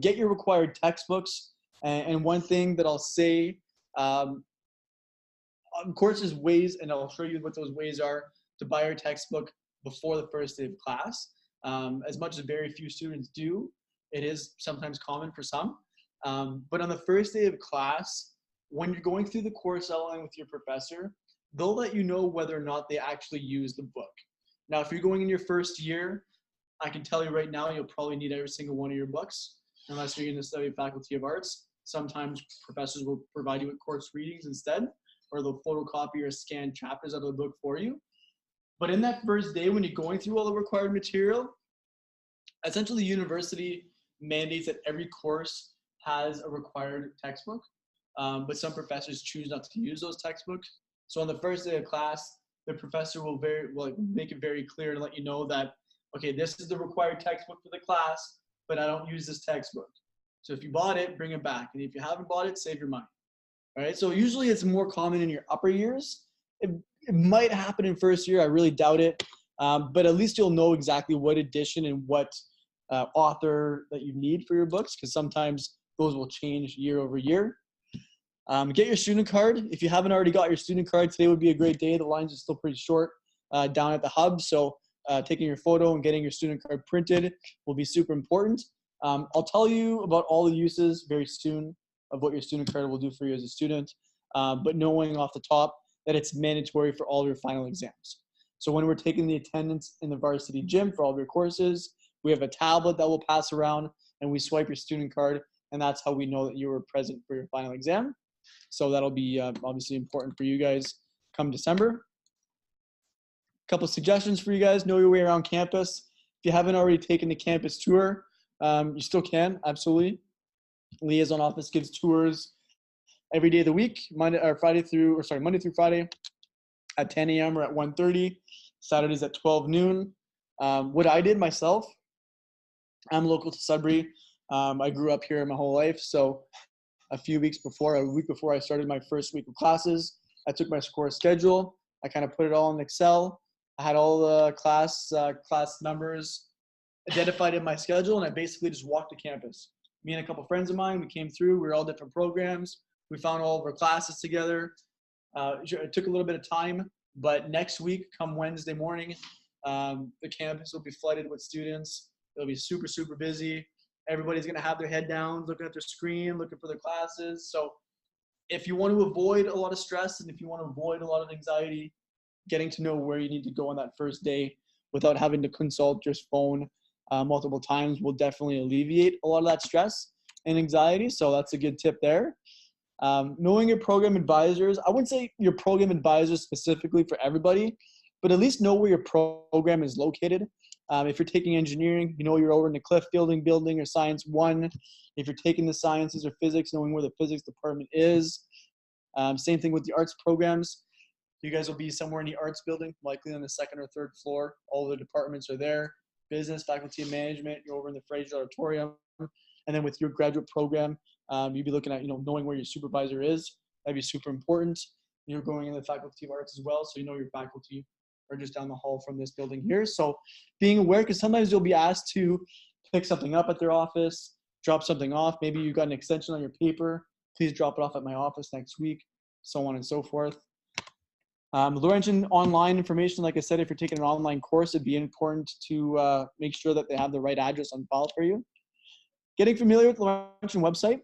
Get your required textbooks. And one thing that I'll say, on courses ways, and I'll show you what those ways are to buy your textbook before the first day of class. As much as very few students do, it is sometimes common for some. But on the first day of class, when you're going through the course outline with your professor, they'll let you know whether or not they actually use the book. Now, if you're going in your first year, I can tell you right now, you'll probably need every single one of your books, unless you're going to study Faculty of Arts. Sometimes professors will provide you with course readings instead, or they'll photocopy or scan chapters out of the book for you. But in that first day, when you're going through all the required material, essentially the university mandates that every course has a required textbook, but some professors choose not to use those textbooks. So on the first day of class, the professor will make it very clear and let you know that, okay, this is the required textbook for the class, but I don't use this textbook. So if you bought it, bring it back. And if you haven't bought it, save your money. All right, so usually it's more common in your upper years. It might happen in first year, I really doubt it. But at least you'll know exactly what edition and what author that you need for your books, because sometimes those will change year over year. Get your student card. If you haven't already got your student card, today would be a great day. The lines are still pretty short down at the hub. So taking your photo and getting your student card printed will be super important. I'll tell you about all the uses very soon of what your student card will do for you as a student, but knowing off the top that it's mandatory for all of your final exams. So when we're taking the attendance in the varsity gym for all of your courses, we have a tablet that will pass around and we swipe your student card, and that's how we know that you were present for your final exam. So that'll be obviously important for you guys come December. Couple suggestions for you guys, know your way around campus. If you haven't already taken the campus tour, you still can, absolutely. Liaison office gives tours every day of the week, Monday through Friday at 10 a.m. or at 1:30, Saturdays at 12 noon. What I did myself, I'm local to Sudbury. I grew up here my whole life, so a week before I started my first week of classes, I took my course schedule. I kind of put it all in Excel. I had all the class numbers identified in my schedule, and I basically just walked to campus. Me and a couple friends of mine, we came through. We were all different programs. We found all of our classes together. It took a little bit of time, but next week, come Wednesday morning, the campus will be flooded with students. It'll be super, super busy. Everybody's going to have their head down, looking at their screen, looking for their classes. So if you want to avoid a lot of stress and if you want to avoid a lot of anxiety, getting to know where you need to go on that first day without having to consult your phone multiple times will definitely alleviate a lot of that stress and anxiety. So that's a good tip there. Knowing your program advisors, I wouldn't say your program advisors specifically for everybody, but at least know where your program is located. If you're taking engineering, you know you're over in the Cliff building or Science 1. If you're taking the sciences or physics, knowing where the physics department is. Same thing with the arts programs. You guys will be somewhere in the arts building, likely on the second or third floor. All the departments are there. Business, faculty, and management, you're over in the Fraser Auditorium. And then with your graduate program, you'd be looking at, knowing where your supervisor is. That'd be super important. You're going in the Faculty of Arts as well, so you know your faculty are just down the hall from this building here. So being aware, because sometimes you'll be asked to pick something up at their office, drop something off. Maybe you got an extension on your paper. Please drop it off at my office next week, so on and so forth. Laurentian online information, like I said, if you're taking an online course, it'd be important to make sure that they have the right address on file for you. Getting familiar with the Laurentian website,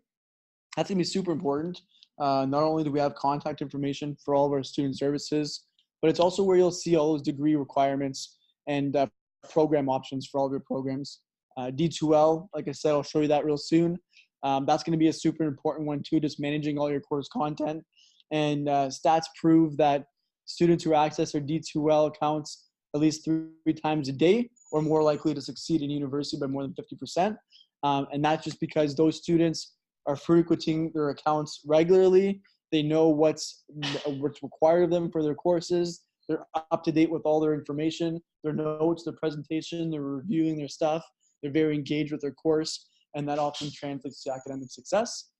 that's going to be super important. Not only do we have contact information for all of our student services, but it's also where you'll see all those degree requirements and program options for all of your programs. D2L, like I said, I'll show you that real soon. That's going to be a super important one too, just managing all your course content. And stats prove that students who access their D2L accounts at least 3 times a day are more likely to succeed in university by more than 50%. And that's just because those students are frequenting their accounts regularly. They know what's required of them for their courses. They're up to date with all their information, their notes, their presentation, they're reviewing their stuff. They're very engaged with their course, and that often translates to academic success.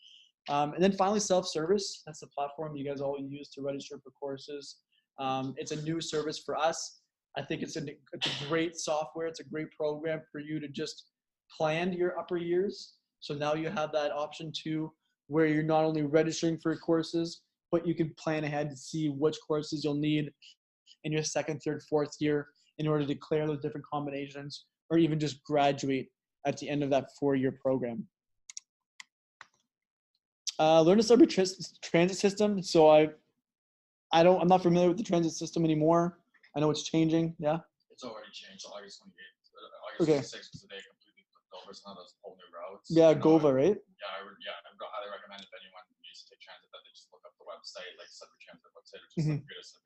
And then finally, self-service. That's the platform you guys all use to register for courses. It's a new service for us. I think it's a great software. It's a great program for you to just plan your upper years. So now you have that option too, where you're not only registering for courses, but you can plan ahead to see which courses you'll need in your second, third, fourth year in order to clear those different combinations or even just graduate at the end of that 4-year program. Learn to subway transit system. So I'm not familiar with the transit system anymore. I know it's changing. Yeah. It's already changed. August 28th. Okay. August 26th was the day it completely flipped over. So now there's whole new routes. Yeah, GOVA, right? Yeah, I would highly recommend if anyone needs to take transit that they just look up the website, like Sudbury Transit website, or just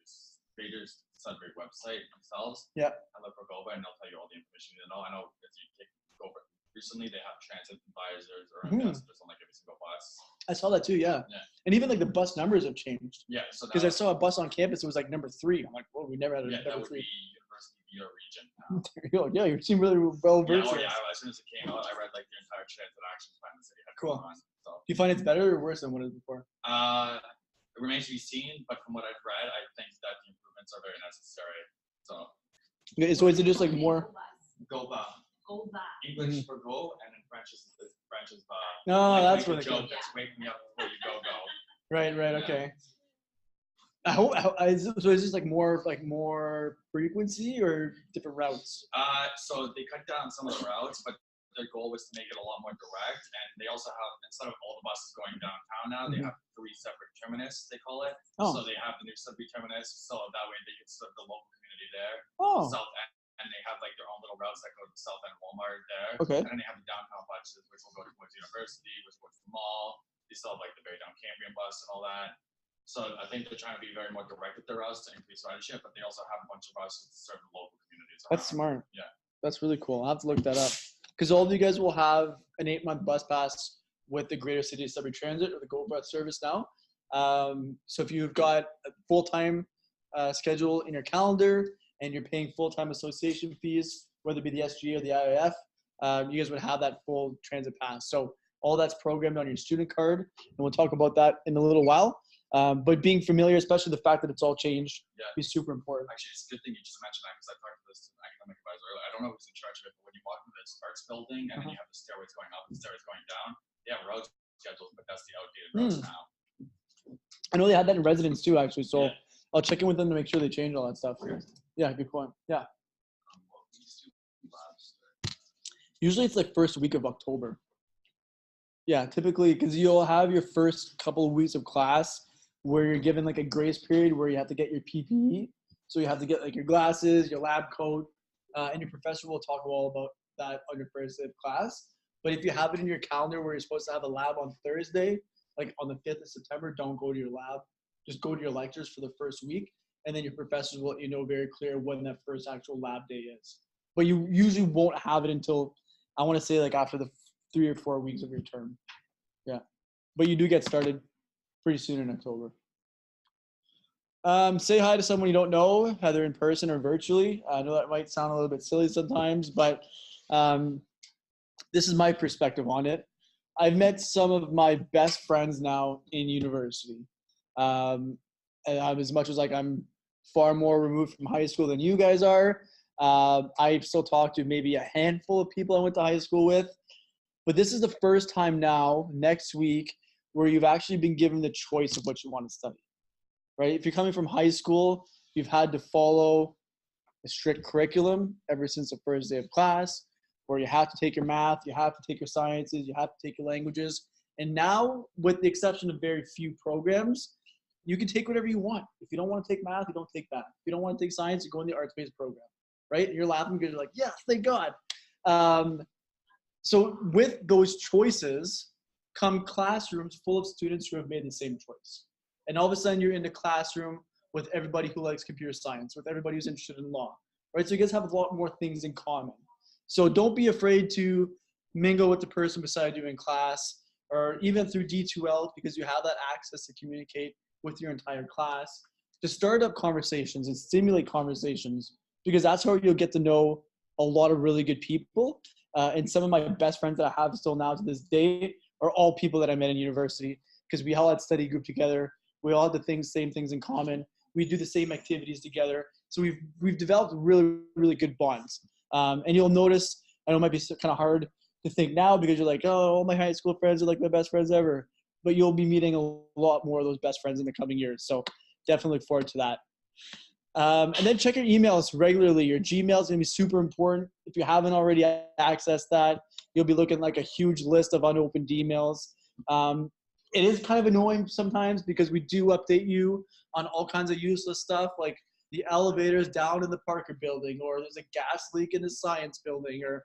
Greater Sudbury website themselves. Yeah. And look for GOVA, and they'll tell you all the information you need to know. I know if you take GOVA recently, they have transit advisors or ambassadors on like every single bus. I saw that too, yeah. And even like the bus numbers have changed. Yeah. So because I saw a bus on campus, it was like number 3. I'm like, whoa, we never had a that number would 3. be University via region now. There you go. Yeah, you seem really well versed. Yeah, as soon as it came out, I read like the entire transit action plan the city had Cool. going on. So. Do you find it's better or worse than what it was before? It remains to be seen, but from what I've read, I think that the improvements are very necessary. So is it just like more? GOVA. English for go, and then French is No, like that's what the joke. That's wake me up before you go. Right, Yeah. okay. So is this like more frequency or different routes? So they cut down some of the routes, but their goal was to make it a lot more direct. And they also have, instead of all the buses going downtown now, they have 3 separate terminus, they call it. Oh. So they have the new Sudbury terminus, so that way they can serve the local community there. Oh. South End, and they have like their own little routes that go to the South End Walmart there. Okay. And then they have the downtown buses, which will go towards University, which goes to the mall. They still have like the very down Cambrian bus and all that. So I think they're trying to be very more direct with their routes to increase ridership, but they also have a bunch of buses to serve the local communities. That's smart. Yeah. That's really cool. I'll have to look that up. Because all of you guys will have an 8-month bus pass with the Greater City of Sudbury Transit or the Go Bus service now. So if you've got a full-time schedule in your calendar and you're paying full-time association fees, whether it be the SGA or the IIF, you guys would have that full transit pass. So all that's programmed on your student card, and we'll talk about that in a little while. But being familiar, especially the fact that it's all changed, be super important. Actually, it's a good thing you just mentioned that because I talked to this academic advisor earlier. I don't know who's in charge of it, but when you walk into this arts building and then you have the stairways going up and the stairways going down, they have road schedules, but that's the outdated roads now. I know they had that in residence too, actually. So Yeah. I'll check in with them to make sure they change all that stuff. Yeah, good point. Yeah. What weeks do labs start? Usually it's like first week of October. Yeah, typically because you'll have your first couple of weeks of class where you're given like a grace period where you have to get your PPE. So you have to get like your glasses, your lab coat, and your professor will talk all about that on your first day of class. But if you have it in your calendar where you're supposed to have a lab on Thursday, like on the 5th of September, don't go to your lab. Just go to your lectures for the first week, and then your professors will let you know very clear when that first actual lab day is. But you usually won't have it until, I want to say, like after the 3 or 4 weeks of your term. Yeah. But you do get started pretty soon in October. Say hi to someone you don't know, either in person or virtually. I know that might sound a little bit silly sometimes, but this is my perspective on it. I've met some of my best friends now in university. And as much as like I'm far more removed from high school than you guys are, I still talk to maybe a handful of people I went to high school with. But this is the first time now, next week, where you've actually been given the choice of what you want to study, right? If you're coming from high school, you've had to follow a strict curriculum ever since the first day of class, where you have to take your math, you have to take your sciences, you have to take your languages. And now, with the exception of very few programs, you can take whatever you want. If you don't want to take math, you don't take that. If you don't want to take science, you go in the arts-based program, right? And you're laughing because you're like, yes, thank God. So with those choices come classrooms full of students who have made the same choice. And all of a sudden you're in the classroom with everybody who likes computer science, with everybody who's interested in law, right? So you guys have a lot more things in common. So don't be afraid to mingle with the person beside you in class, or even through D2L, because you have that access to communicate with your entire class, to start up conversations and stimulate conversations, because that's how you'll get to know a lot of really good people. And some of my best friends that I have still now to this day are all people that I met in university, because we all had study group together. We all had the same things in common. We do the same activities together. So we've developed really, really good bonds. And you'll notice, I know it might be kind of hard to think now because you're like, oh, all my high school friends are like my best friends ever. But you'll be meeting a lot more of those best friends in the coming years. So definitely look forward to that. And then check your emails regularly. Your Gmail is going to be super important. If you haven't already accessed that, you'll be looking like a huge list of unopened emails. It is kind of annoying sometimes because we do update you on all kinds of useless stuff, like the elevators down in the Parker building, or there's a gas leak in the science building, or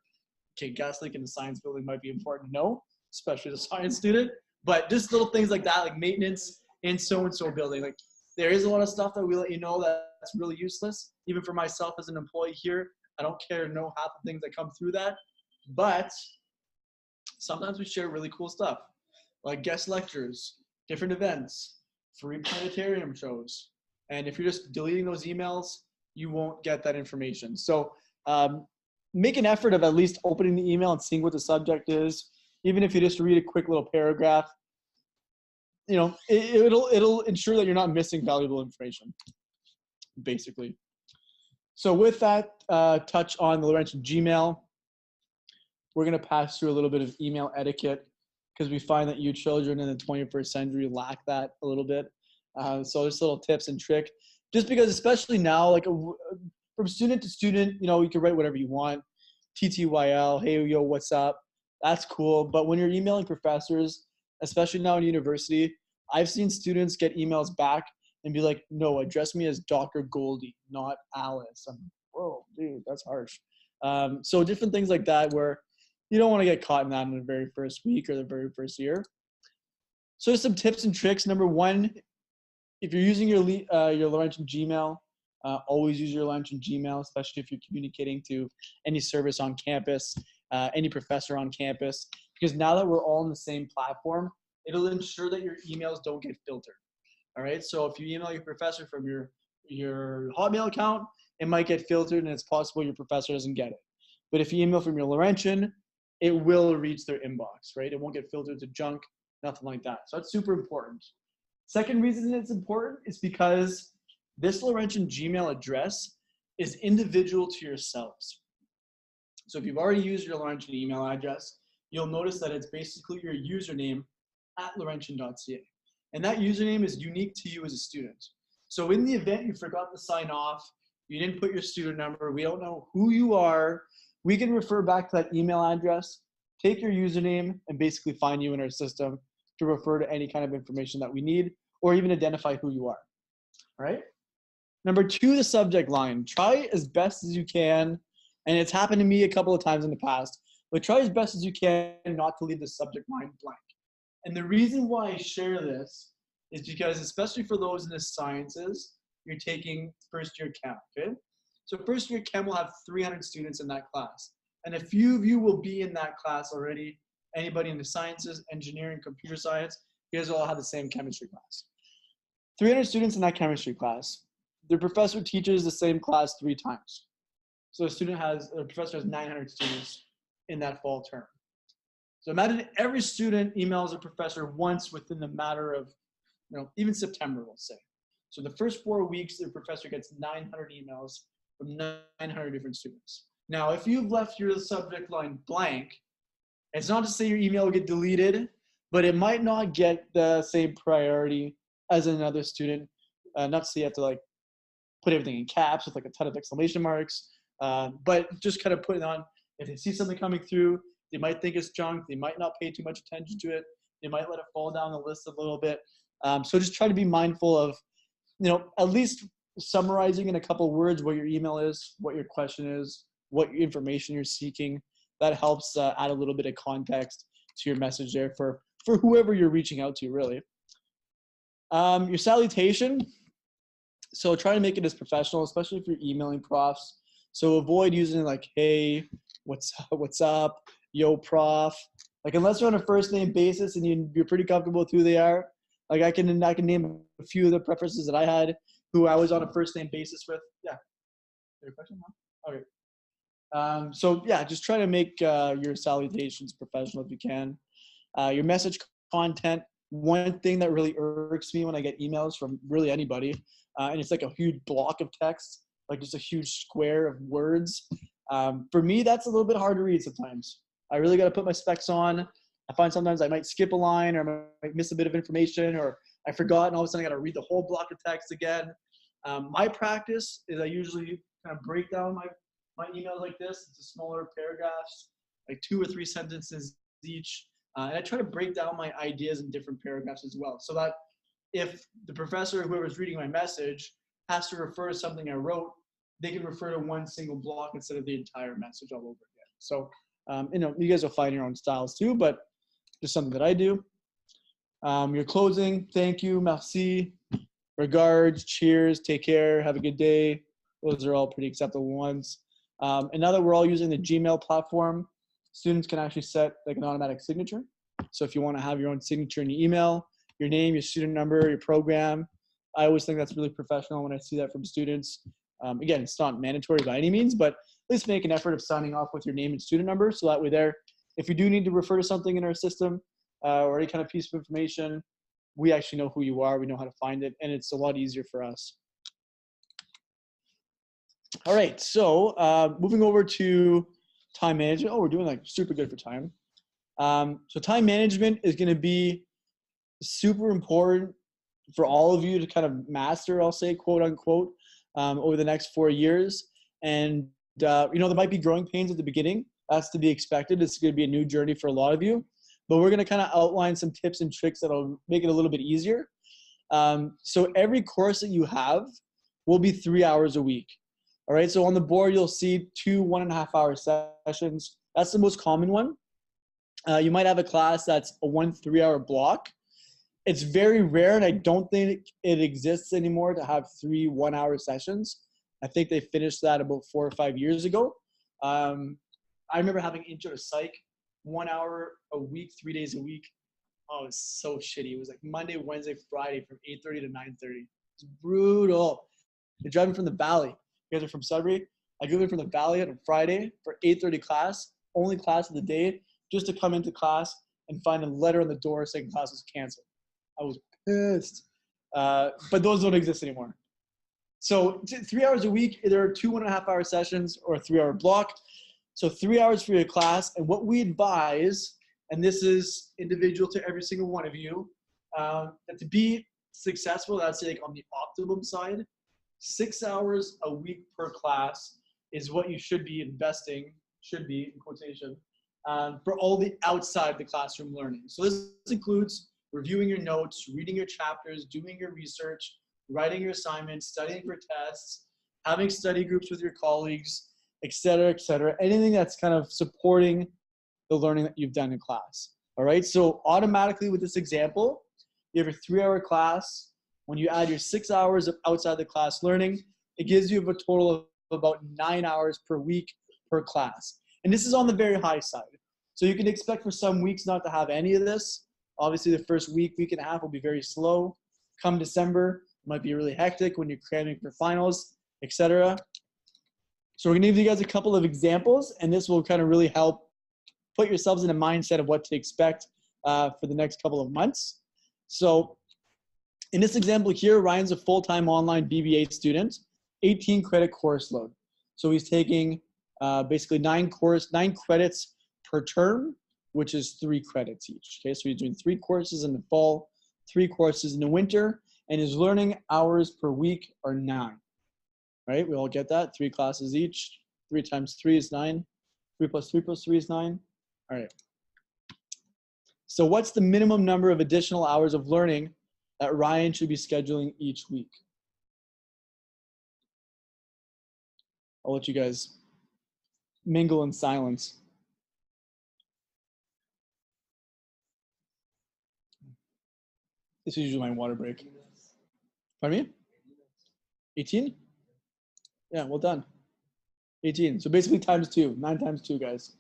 okay, gas leak in the science building might be important to know, especially as a science student, but just little things like that, like maintenance in so-and-so building. Like there is a lot of stuff that we let you know that's really useless. Even for myself as an employee here, I don't care to know half the things that come through that, but sometimes we share really cool stuff, like guest lectures, different events, free planetarium shows. And if you're just deleting those emails, you won't get that information. So make an effort of at least opening the email and seeing what the subject is. Even if you just read a quick little paragraph, you know, it'll ensure that you're not missing valuable information, basically. So with that touch on the Laurentian Gmail, we're going to pass through a little bit of email etiquette, because we find that you children in the 21st century lack that a little bit. So just little tips and trick, just because especially now, like from student to student, you know, you can write whatever you want. TTYL, hey, yo, what's up? That's cool. But when you're emailing professors, especially now in university, I've seen students get emails back and be like, no, address me as Dr. Goldie, not Alice. I'm, whoa, dude, that's harsh. So different things like that where you don't want to get caught in that in the very first week or the very first year. So some tips and tricks. Number one, if you're using your Laurentian Gmail, always use your Laurentian Gmail, especially if you're communicating to any service on campus, any professor on campus, because now that we're all on the same platform, it'll ensure that your emails don't get filtered. All right. So if you email your professor from your Hotmail account, it might get filtered, and it's possible your professor doesn't get it. But if you email from your Laurentian, it will reach their inbox, right? It won't get filtered to junk, nothing like that. So that's super important. Second reason it's important is because this Laurentian Gmail address is individual to yourselves. So if you've already used your Laurentian email address, you'll notice that it's basically your username at laurentian.ca. And that username is unique to you as a student. So in the event you forgot to sign off, you didn't put your student number, we don't know who you are, we can refer back to that email address, take your username, and basically find you in our system to refer to any kind of information that we need, or even identify who you are. All right? Number 2, the subject line. Try as best as you can, and it's happened to me a couple of times in the past, but try as best as you can not to leave the subject line blank. And the reason why I share this is because, especially for those in the sciences, you're taking first year chem, okay? So first year chem will have 300 students in that class. And a few of you will be in that class already. Anybody in the sciences, engineering, computer science, you guys all have the same chemistry class. 300 students in that chemistry class. The professor teaches the same class 3 times. So a professor has 900 students in that fall term. So imagine every student emails a professor once within the matter of, even September, let's say. So the first 4 weeks, the professor gets 900 emails from 900 different students. Now, if you've left your subject line blank, it's not to say your email will get deleted, but it might not get the same priority as another student. Not to say you have to put everything in caps with a ton of exclamation marks, but just kind of put it on. If they see something coming through, they might think it's junk. They might not pay too much attention to it. They might let it fall down the list a little bit. So just try to be mindful of, at least summarizing in a couple of words what your email is, what your question is, what information you're seeking. That helps add a little bit of context to your message there for whoever you're reaching out to, really. Your salutation. So try to make it as professional, especially if you're emailing profs. So avoid using hey, what's up, yo prof. Unless you're on a first name basis and you're pretty comfortable with who they are. I can name a few of the preferences that I had who I was on a first name basis with. Yeah. Your question? No? Okay. So yeah, just try to make your salutations professional if you can. Your message content. One thing that really irks me when I get emails from really anybody, and it's a huge block of text, just a huge square of words. For me, that's a little bit hard to read sometimes. I really got to put my specs on. I find sometimes I might skip a line or I might miss a bit of information, or I forgot and all of a sudden I got to read the whole block of text again. My practice is I usually kind of break down my emails like this into smaller paragraphs, 2 or 3 sentences each. And I try to break down my ideas in different paragraphs as well, so that if the professor or whoever's reading my message has to refer to something I wrote, they can refer to one single block instead of the entire message all over again. So, you guys will find your own styles too, but just something that I do. Your closing, thank you, merci, regards, cheers, take care, have a good day. Those are all pretty acceptable ones. And now that we're all using the Gmail platform, students can actually set an automatic signature. So if you want to have your own signature in your email, your name, your student number, your program, I always think that's really professional when I see that from students. Again, it's not mandatory by any means, but at least make an effort of signing off with your name and student number. So that way there, if you do need to refer to something in our system or any kind of piece of information, we actually know who you are, we know how to find it, and it's a lot easier for us. All right, so moving over to time management. Oh, we're doing super good for time. So time management is going to be super important for all of you to kind of master, I'll say, quote unquote, over the next 4 years. And, there might be growing pains at the beginning. That's to be expected. It's going to be a new journey for a lot of you. But we're going to kind of outline some tips and tricks that'll make it a little bit easier. So every course that you have will be 3 hours a week. All right, so on the board, you'll see 2 1.5-hour sessions. That's the most common one. You might have a class that's a 1 3-hour block. It's very rare, and I don't think it exists anymore to have 3 1-hour sessions. I think they finished that about 4 or 5 years ago. I remember having intro to psych, 1 hour a week, 3 days a week. Oh, it was so shitty. It was Monday, Wednesday, Friday from 8:30 to 9:30. It's brutal. You're driving from the valley. You guys are from Sudbury. I drove in from the valley on a Friday for 8:30 class, only class of the day, just to come into class and find a letter on the door saying class was canceled. I was pissed. But those don't exist anymore. So 3 hours a week, there are 2 1.5-hour sessions or a 3-hour block. So 3 hours for your class. And what we advise, and this is individual to every single one of you, that to be successful, that's like on the optimum side, 6 hours a week per class is what you should be investing, should be in quotation, for all the outside the classroom learning. So this includes reviewing your notes, reading your chapters, doing your research, writing your assignments, studying for tests, having study groups with your colleagues, et cetera, anything that's kind of supporting the learning that you've done in class. All right, so automatically with this example, you have a 3-hour class. When you add your 6 hours of outside the class learning, it gives you a total of about 9 hours per week per class. And this is on the very high side. So you can expect for some weeks not to have any of this. Obviously the first week and a half will be very slow. Come December, it might be really hectic when you're cramming for finals, etc. So we're gonna give you guys a couple of examples, and this will kind of really help put yourselves in a mindset of what to expect for the next couple of months. So in this example here, Ryan's a full-time online BBA student, 18 credit course load. So he's taking basically 9 credits per term, which is 3 credits each. Okay, so he's doing 3 courses in the fall, 3 courses in the winter, and his learning hours per week are 9. Right, we all get that, 3 classes each, 3 times 3 is 9, 3 plus 3 plus 3 is 9. All right. So what's the minimum number of additional hours of learning that Ryan should be scheduling each week? I'll let you guys mingle in silence. This is usually my water break. Pardon me? 18? Yeah, well done. 18. So basically times 2, 9 times 2, guys.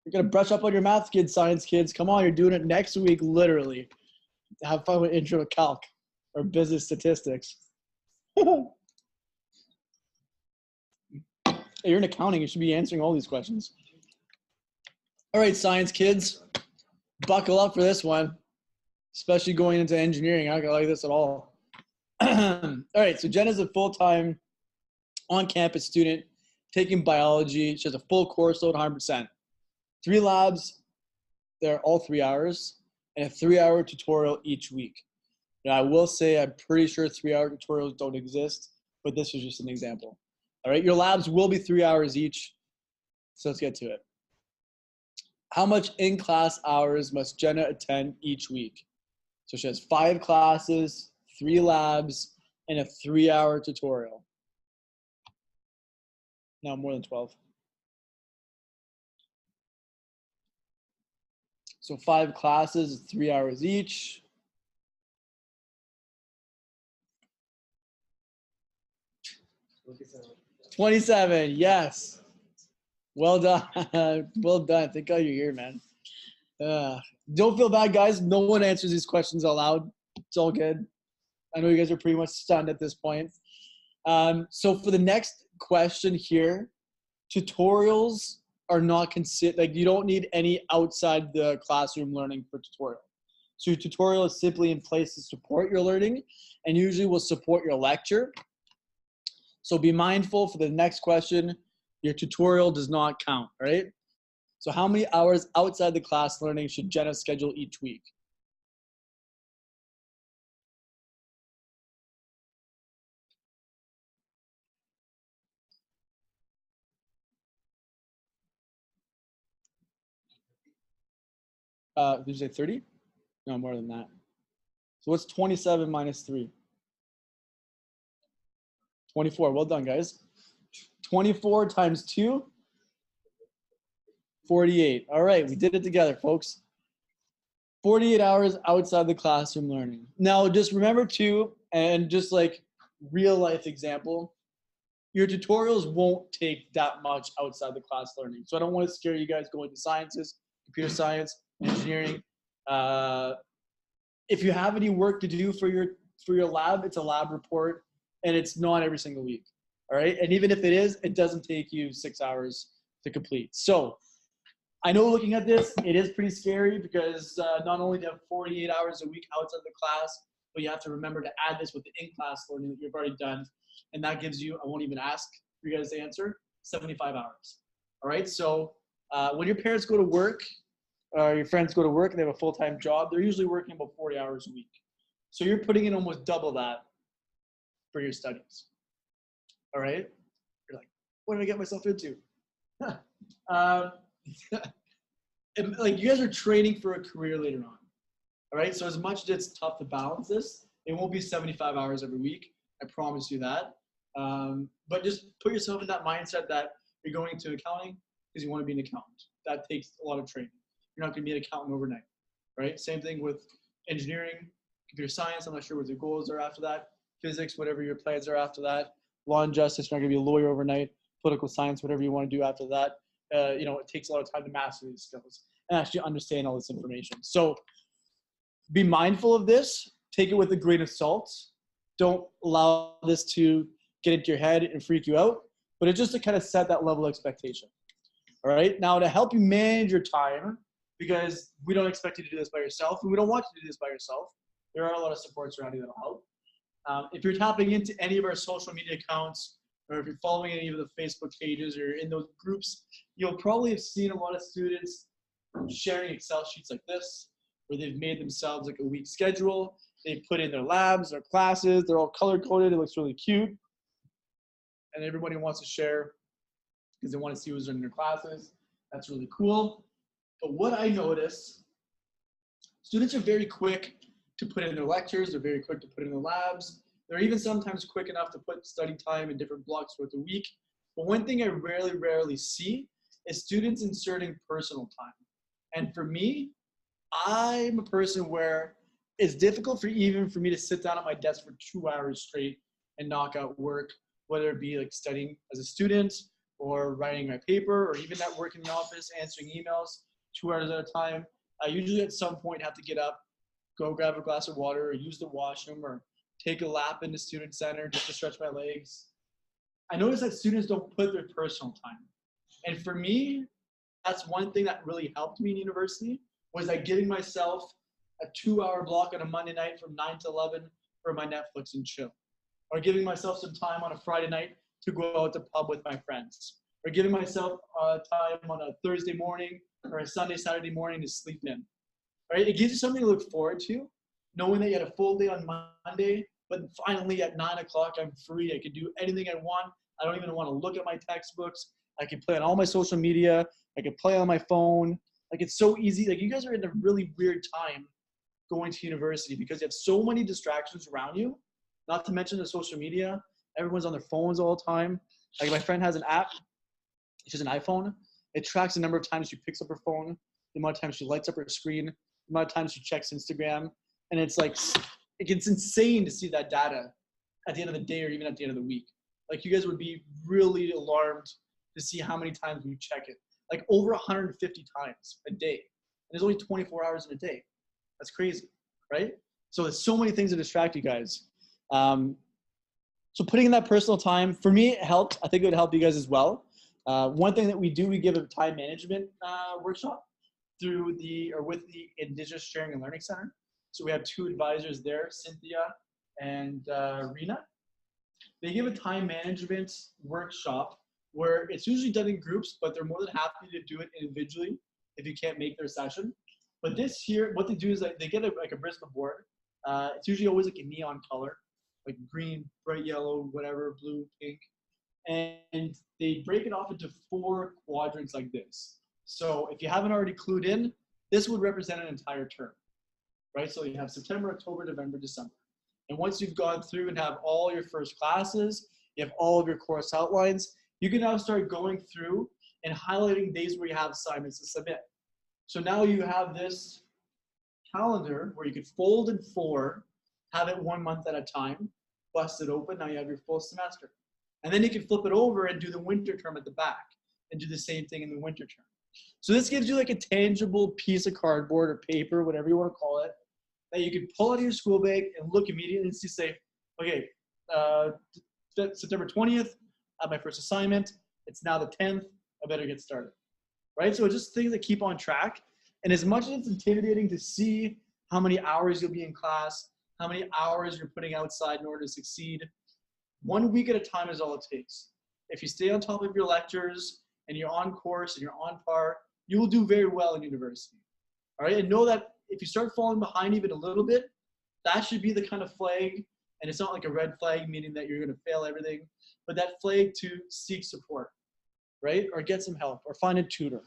You're gonna brush up on your math, kids, science kids. Come on, you're doing it next week, literally. Have fun with intro to calc or business statistics. Hey, you're in accounting. You should be answering all these questions. All right, science kids, buckle up for this one, especially going into engineering. I don't like this at all. All right, so Jenna's a full-time on-campus student taking biology. She has a full course load, 100%. 3 labs, they're all 3 hours, and a 3-hour tutorial each week. Now, I will say I'm pretty sure 3-hour tutorials don't exist, but this is just an example. All right, your labs will be 3 hours each, so let's get to it. How much in-class hours must Jenna attend each week? So she has 5 classes, 3 labs, and a 3-hour tutorial. No, more than 12. So 5 classes, 3 hours each. $27, yes. Well done. Well done. Thank God you're here, man. Don't feel bad, guys. No one answers these questions aloud. It's all good. I know you guys are pretty much stunned at this point. So for the next question here, tutorials are not considered, like you don't need any outside the classroom learning for tutorial. So your tutorial is simply in place to support your learning and usually will support your lecture. So be mindful for the next question, your tutorial does not count, right? So how many hours outside the class learning should Jenna schedule each week? Did you say 30? No, more than that. So what's 27 minus 3? 24. Well done, guys. 24 times 2? 48. All right, we did it together, folks. 48 hours outside the classroom learning. Now, just remember too, and just like real life example, your tutorials won't take that much outside the class learning. So I don't want to scare you guys going to sciences, computer science, engineering. If you have any work to do for your lab, it's a lab report, and it's not every single week. All right, and even if it is, it doesn't take you 6 hours to complete. So I know looking at this, it is pretty scary because not only do you have 48 hours a week outside the class, but you have to remember to add this with the in-class learning that you've already done. And that gives you, I won't even ask for you guys to answer, 75 hours. All right, so when your parents go to work, your friends go to work and they have a full-time job, they're usually working about 40 hours a week. So you're putting in almost double that for your studies. All right? You're like, what did I get myself into? And, like, you guys are training for a career later on. All right? So as much as it's tough to balance this, it won't be 75 hours every week. I promise you that. But just put yourself in that mindset that you're going into accounting because you want to be an accountant. That takes a lot of training. You're not going to be an accountant overnight, right? Same thing with engineering, computer science. I'm not sure what your goals are after that. Physics, whatever your plans are after that. Law and justice, you're not going to be a lawyer overnight. Political science, whatever you want to do after that. It takes a lot of time to master these skills and actually understand all this information. So be mindful of this. Take it with a grain of salt. Don't allow this to get into your head and freak you out, but it's just to kind of set that level of expectation. All right. Now, to help you manage your time, because we don't expect you to do this by yourself, and we don't want you to do this by yourself, there are a lot of supports around you that'll help. If you're tapping into any of our social media accounts, or if you're following any of the Facebook pages or in those groups, you'll probably have seen a lot of students sharing Excel sheets like this, where they've made themselves like a week schedule. They put in their labs, their classes, they're all color-coded, it looks really cute. And everybody wants to share because they want to see who's in their classes. That's really cool. But what I notice, students are very quick to put in their lectures, they're very quick to put in their labs. They're even sometimes quick enough to put study time in different blocks throughout the week. But one thing I rarely see is students inserting personal time. And for me, I'm a person where it's difficult for me to sit down at my desk for 2 hours straight and knock out work, whether it be like studying as a student or writing my paper or even at work in the office, answering emails 2 hours at a time. I usually at some point have to get up, go grab a glass of water or use the washroom or take a lap in the student center just to stretch my legs. I notice that students don't put their personal time. And for me, that's one thing that really helped me in university was like giving myself a 2-hour block on a Monday night from 9 to 11 for my Netflix and chill. Or giving myself some time on a Friday night to go out to pub with my friends. Or giving myself time on a Thursday morning or a Sunday, Saturday morning to sleep in. Right? It gives you something to look forward to, knowing that you had a full day on Monday, but finally at 9 o'clock I'm free. I can do anything I want. I don't even want to look at my textbooks. I can play on all my social media. I can play on my phone. Like, it's so easy. Like, you guys are in a really weird time going to university because you have so many distractions around you, not to mention the social media. Everyone's on their phones all the time. Like, my friend has an app. She has an iPhone. It tracks the number of times she picks up her phone, the amount of times she lights up her screen, the amount of times she checks Instagram. And it's like, it's insane to see that data at the end of the day or even at the end of the week. Like, you guys would be really alarmed to see how many times we check it. Like, over 150 times a day. And there's only 24 hours in a day. That's crazy, right? So there's so many things that distract you guys. So putting in that personal time, for me, it helped. I think it would help you guys as well. One thing that we do, we give a time management workshop with the Indigenous Sharing and Learning Center. So we have 2 advisors there, Cynthia and Rena. They give a time management workshop where it's usually done in groups, but they're more than happy to do it individually if you can't make their session. But this here, what they do is like they get like a Bristol board. It's usually always like a neon color, like green, bright yellow, whatever, blue, pink. And they break it off into 4 quadrants like this. So if you haven't already clued in, this would represent an entire term, right? So you have September, October, November, December. And once you've gone through and have all your first classes, you have all of your course outlines, you can now start going through and highlighting days where you have assignments to submit. So now you have this calendar where you could fold in 4, have it 1 month at a time, bust it open, now you have your full semester. And then you can flip it over and do the winter term at the back and do the same thing in the winter term. So this gives you like a tangible piece of cardboard or paper, whatever you want to call it, that you can pull out of your school bag and look immediately and say, okay, September 20th, I have my first assignment. It's now the 10th. I better get started, right? So it's just things that keep on track. And as much as it's intimidating to see how many hours you'll be in class, how many hours you're putting outside in order to succeed, 1 week at a time is all it takes. If you stay on top of your lectures and you're on course and you're on par, you will do very well in university. All right, and know that if you start falling behind even a little bit, that should be the kind of flag, and it's not like a red flag, meaning that you're going to fail everything, but that flag to seek support, right? Or get some help, or find a tutor,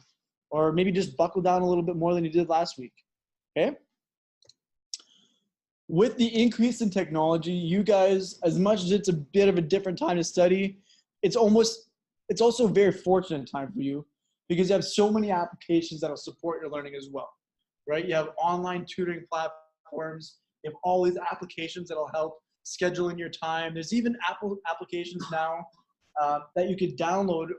or maybe just buckle down a little bit more than you did last week, okay? With the increase in technology, you guys, as much as it's a bit of a different time to study, it's also a very fortunate time for you because you have so many applications that will support your learning as well, right? You have online tutoring platforms, you have all these applications that'll help scheduling your time. There's even applications now that you can download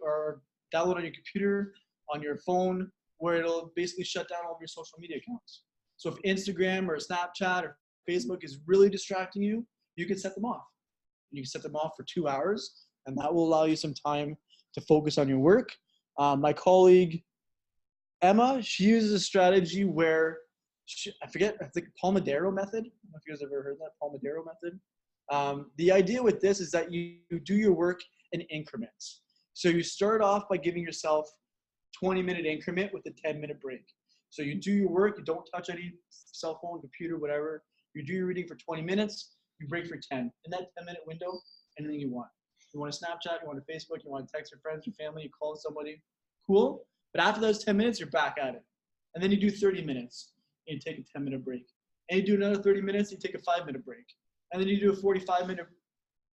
on your computer, on your phone, where it'll basically shut down all of your social media accounts. So if Instagram or Snapchat or Facebook is really distracting you, you can set them off. You can set them off for 2 hours, and that will allow you some time to focus on your work. My colleague, Emma, she uses a strategy where, I think Pomodoro method. I don't know if you guys ever heard that, Pomodoro method. The idea with this is that you do your work in increments. So you start off by giving yourself 20-minute increment with a 10-minute break. So you do your work, you don't touch any cell phone, computer, whatever. You do your reading for 20 minutes, you break for 10. In that 10-minute window, anything you want. You want to Snapchat, you want to Facebook, you want to text your friends, your family, you call somebody, cool. But after those 10 minutes, you're back at it. And then you do 30 minutes, and you take a 10-minute break. And you do another 30 minutes, you take a 5-minute break. And then you do a 45-minute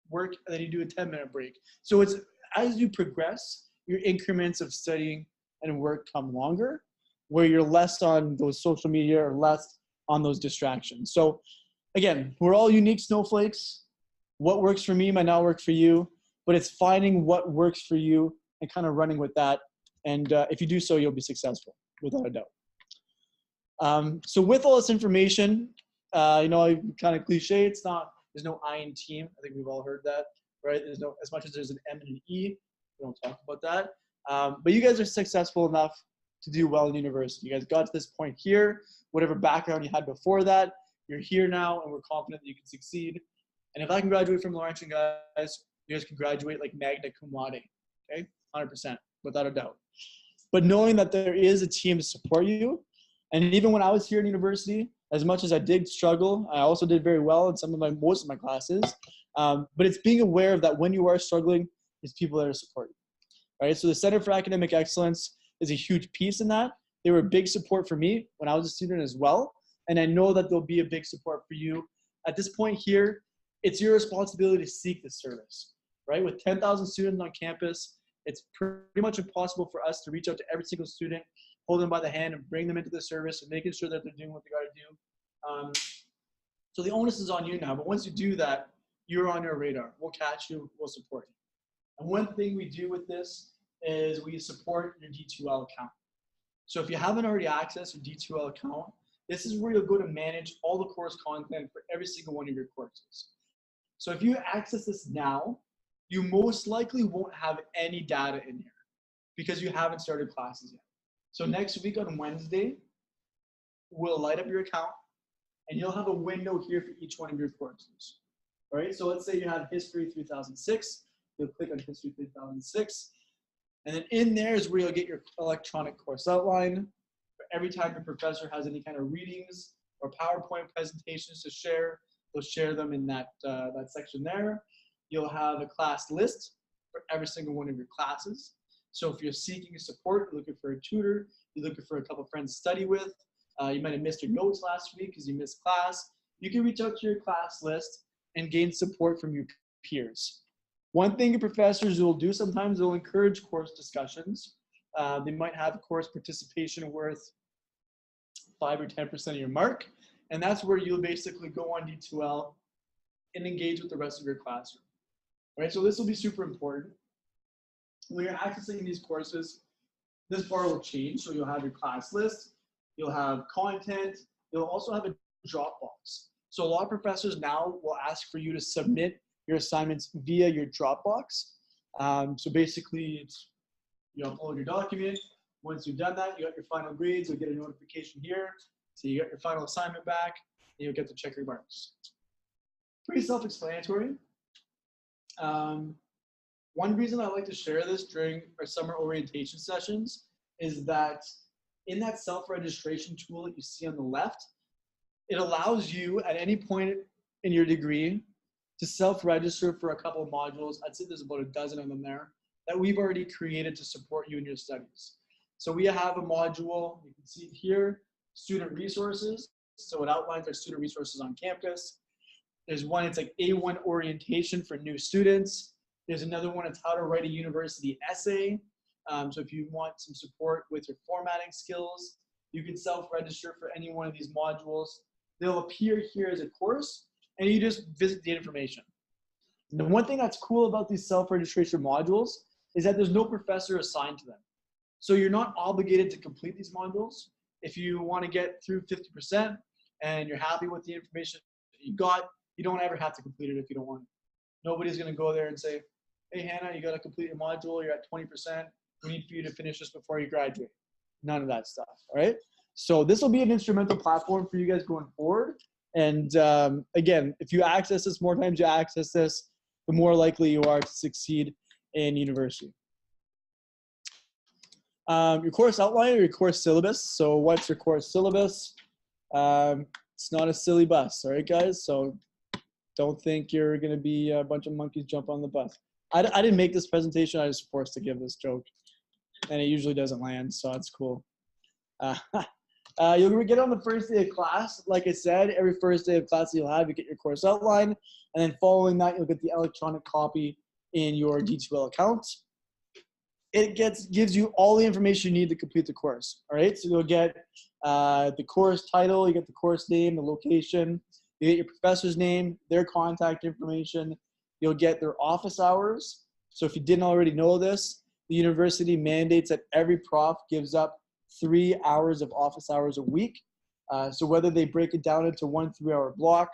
work, and then you do a 10-minute break. So it's as you progress, your increments of studying and work come longer, where you're less on those social media or less on those distractions. So again, we're all unique snowflakes. What works for me might not work for you, but it's finding what works for you and kind of running with that. And if you do so, you'll be successful, without a doubt. So with all this information, kind of cliche, there's no I in team. I think we've all heard that, right? As much as there's an M and an E, we don't talk about that. But you guys are successful enough to do well in university. You guys got to this point here, whatever background you had before that, you're here now, and we're confident that you can succeed. And if I can graduate from Laurentian, guys, you guys can graduate like magna cum laude, okay? 100%, without a doubt. But knowing that there is a team to support you, and even when I was here in university, as much as I did struggle, I also did very well in most of my classes. But it's being aware of that when you are struggling, there's people that are supporting you, right? So the Center for Academic Excellence is a huge piece in that. They were a big support for me when I was a student as well. And I know that they'll be a big support for you. At this point here, it's your responsibility to seek this service, right? With 10,000 students on campus, it's pretty much impossible for us to reach out to every single student, hold them by the hand and bring them into the service and making sure that they're doing what they got to do. So the onus is on you now, but once you do that, you're on your radar. We'll catch you, we'll support you. And one thing we do with this is we support your D2L account. So if you haven't already accessed your D2L account, this is where you'll go to manage all the course content for every single one of your courses. So if you access this now, you most likely won't have any data in here because you haven't started classes yet. So next week on Wednesday, we'll light up your account and you'll have a window here for each one of your courses. All right, so let's say you have History 3006. You'll click on History 3006. And then in there is where you'll get your electronic course outline. For every time your professor has any kind of readings or PowerPoint presentations to share, they'll share them in that section there. You'll have a class list for every single one of your classes. So if you're seeking support, you're looking for a tutor, you're looking for a couple friends to study with, you might have missed your notes last week because you missed class, you can reach out to your class list and gain support from your peers. One thing your professors will do sometimes, they'll encourage course discussions. They might have course participation worth 5 or 10% of your mark. And that's where you'll basically go on D2L and engage with the rest of your classroom. Right, so this will be super important. When you're accessing these courses, this bar will change. So you'll have your class list, you'll have content, you'll also have a Dropbox. So a lot of professors now will ask for you to submit your assignments via your Dropbox. So basically, you upload your document. Once you've done that, you got your final grades, you'll get a notification here. So you got your final assignment back, and you'll get to check your marks. Pretty self-explanatory. One reason I like to share this during our summer orientation sessions is that in that self-registration tool that you see on the left, it allows you at any point in your degree to self-register for a couple of modules. I'd say there's about a dozen of them there that we've already created to support you in your studies. So we have a module, you can see it here, student resources. So it outlines our student resources on campus. There's one, it's like A1 orientation for new students. There's another one, it's how to write a university essay. So if you want some support with your formatting skills, you can self-register for any one of these modules. They'll appear here as a course, and you just visit the information. And the one thing that's cool about these self-registration modules is that there's no professor assigned to them. So you're not obligated to complete these modules. If you want to get through 50% and you're happy with the information that you got, you don't ever have to complete it if you don't want it. Nobody's going to go there and say, hey, Hannah, you got to complete your module. You're at 20%. We need for you to finish this before you graduate. None of that stuff, all right? So this will be an instrumental platform for you guys going forward. And again, if you access this, more times you access this, the more likely you are to succeed in university. Your course outline or your course syllabus. So what's your course syllabus? It's not a silly bus, all right, guys? So don't think you're going to be a bunch of monkeys jump on the bus. I didn't make this presentation. I was forced to give this joke, and it usually doesn't land, so that's cool. You'll get on the first day of class. Like I said, every first day of class you'll have, you get your course outline, and then following that, you'll get the electronic copy in your D2L account. It gives you all the information you need to complete the course, all right? So you'll get the course title, you get the course name, the location, you get your professor's name, their contact information, you'll get their office hours. So if you didn't already know this, the university mandates that every prof gives up 3 hours of office hours a week. So whether they break it down into 1 3-hour block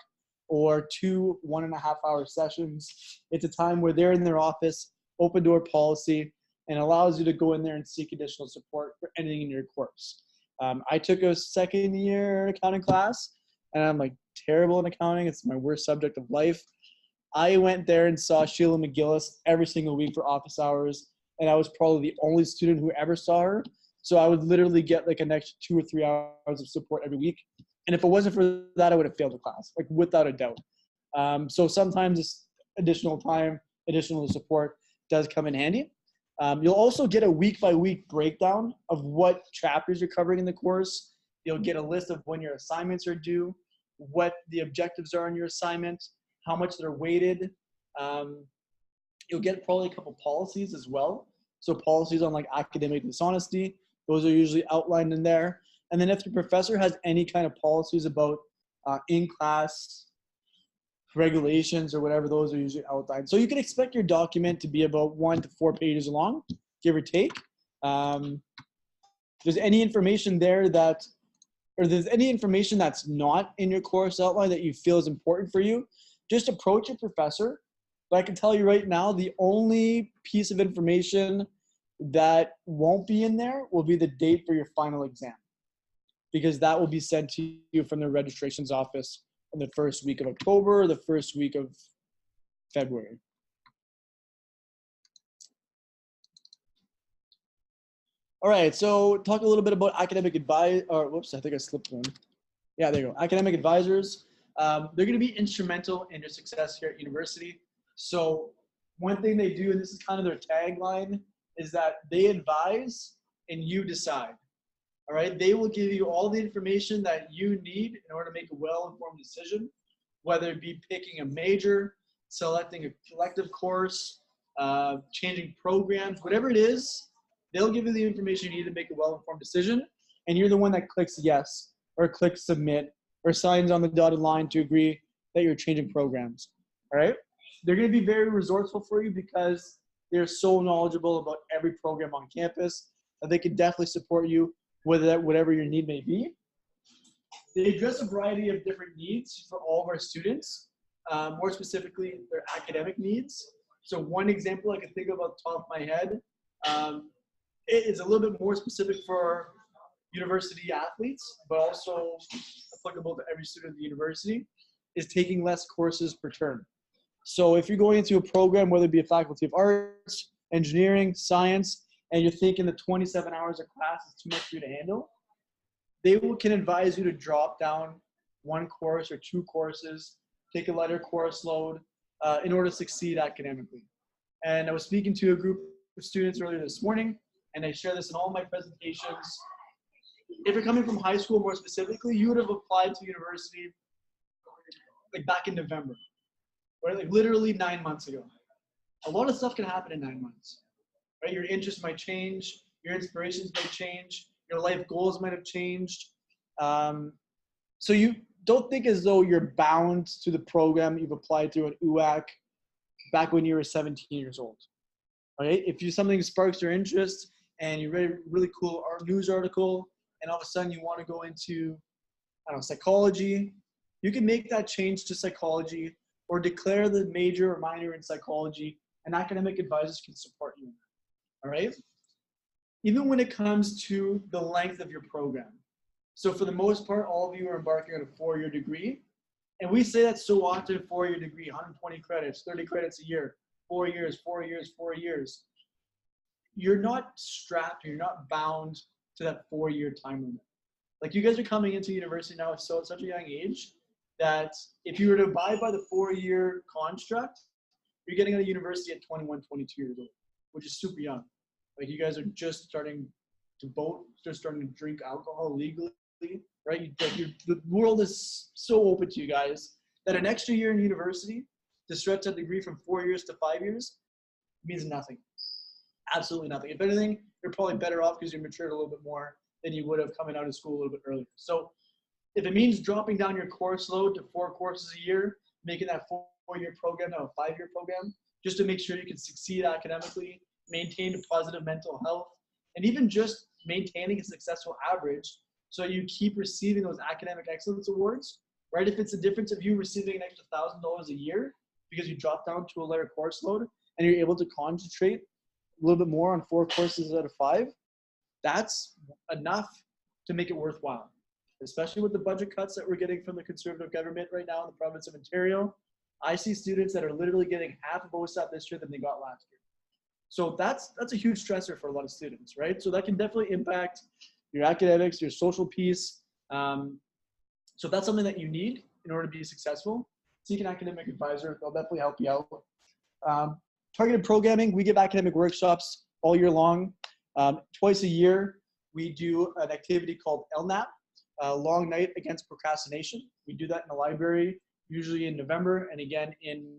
or 2 1.5-hour sessions, it's a time where they're in their office, open door policy, and allows you to go in there and seek additional support for anything in your course. I took a second year accounting class, and I'm like terrible in accounting. It's my worst subject of life. I went there and saw Sheila McGillis every single week for office hours, and I was probably the only student who ever saw her. So I would literally get like an extra 2 or 3 hours of support every week. And if it wasn't for that, I would have failed the class, like without a doubt. So sometimes this additional time, additional support does come in handy. You'll also get a week-by-week breakdown of what chapters you're covering in the course. You'll get a list of when your assignments are due, what the objectives are in your assignment, how much they're weighted. You'll get probably a couple policies as well. So policies on like academic dishonesty, those are usually outlined in there. And then if the professor has any kind of policies about in-class regulations or whatever, those are usually outlined. So you can expect your document to be about 1 to 4 pages long, give or take. If there's any information there that, or there's any information that's not in your course outline that you feel is important for you, just approach your professor. But I can tell you right now, the only piece of information that won't be in there will be the date for your final exam, because that will be sent to you from the registrations office in the first week of October, or the first week of February. All right, so talk a little bit about academic advice, or whoops, I think I slipped one. Yeah, there you go. Academic advisors. They're going to be instrumental in your success here at university. So one thing they do, and this is kind of their tagline, is that they advise and you decide. All right, they will give you all the information that you need in order to make a well-informed decision, whether it be picking a major, selecting a collective course, changing programs, whatever it is, they'll give you the information you need to make a well-informed decision, and you're the one that clicks yes, or clicks submit, or signs on the dotted line to agree that you're changing programs, all right? They're gonna be very resourceful for you because they're so knowledgeable about every program on campus that they can definitely support you whatever your need may be. They address a variety of different needs for all of our students, more specifically their academic needs. So one example I can think of off the top of my head, it is a little bit more specific for university athletes, but also applicable to every student at the university, is taking less courses per term. So if you're going into a program, whether it be a faculty of arts, engineering, science, and you're thinking the 27 hours of class is too much for you to handle, can advise you to drop down one course or two courses, take a lighter course load in order to succeed academically. And I was speaking to a group of students earlier this morning, and I share this in all my presentations. If you're coming from high school more specifically, you would have applied to university like back in November, right? Like literally 9 months ago. A lot of stuff can happen in 9 months, right? Your interests might change, your inspirations might change, your life goals might have changed. So you don't think as though you're bound to the program you've applied to at UAC back when you were 17 years old. Okay? If something sparks your interest and you read a really cool news article and all of a sudden you want to go into, I don't know, psychology, you can make that change to psychology or declare the major or minor in psychology, and academic advisors can support you in that. All right? Even when it comes to the length of your program. So for the most part, all of you are embarking on a 4-year degree. And we say that so often, 4-year degree, 120 credits, 30 credits a year, 4 years, 4 years, 4 years. You're not strapped, you're not bound to that 4-year time limit. Like you guys are coming into university now at such a young age that if you were to abide by the 4-year construct, you're getting out of university at 21, 22 years old, which is super young. Like you guys are just starting to vote, just starting to drink alcohol legally, right? The world is so open to you guys that an extra year in university to stretch that degree from 4 years to 5 years means nothing. Absolutely nothing. If anything, you're probably better off because you matured a little bit more than you would have coming out of school a little bit earlier. So if it means dropping down your course load to 4 courses a year, making that 4-year program now a 5-year program, just to make sure you can succeed academically, maintain a positive mental health, and even just maintaining a successful average so you keep receiving those academic excellence awards, right? If it's the difference of you receiving an extra $1,000 a year because you drop down to a lighter course load and you're able to concentrate a little bit more on 4 courses out of 5, that's enough to make it worthwhile, especially with the budget cuts that we're getting from the Conservative government right now in the province of Ontario. I see students that are literally getting half of OSAP this year than they got last year. So that's a huge stressor for a lot of students, right? So that can definitely impact your academics, your social piece. So that's something that you need in order to be successful. Seek an academic advisor. They'll definitely help you out. Targeted programming, we give academic workshops all year long. Twice a year, we do an activity called LNAP, Long Night Against Procrastination. We do that in the library, usually in November and again in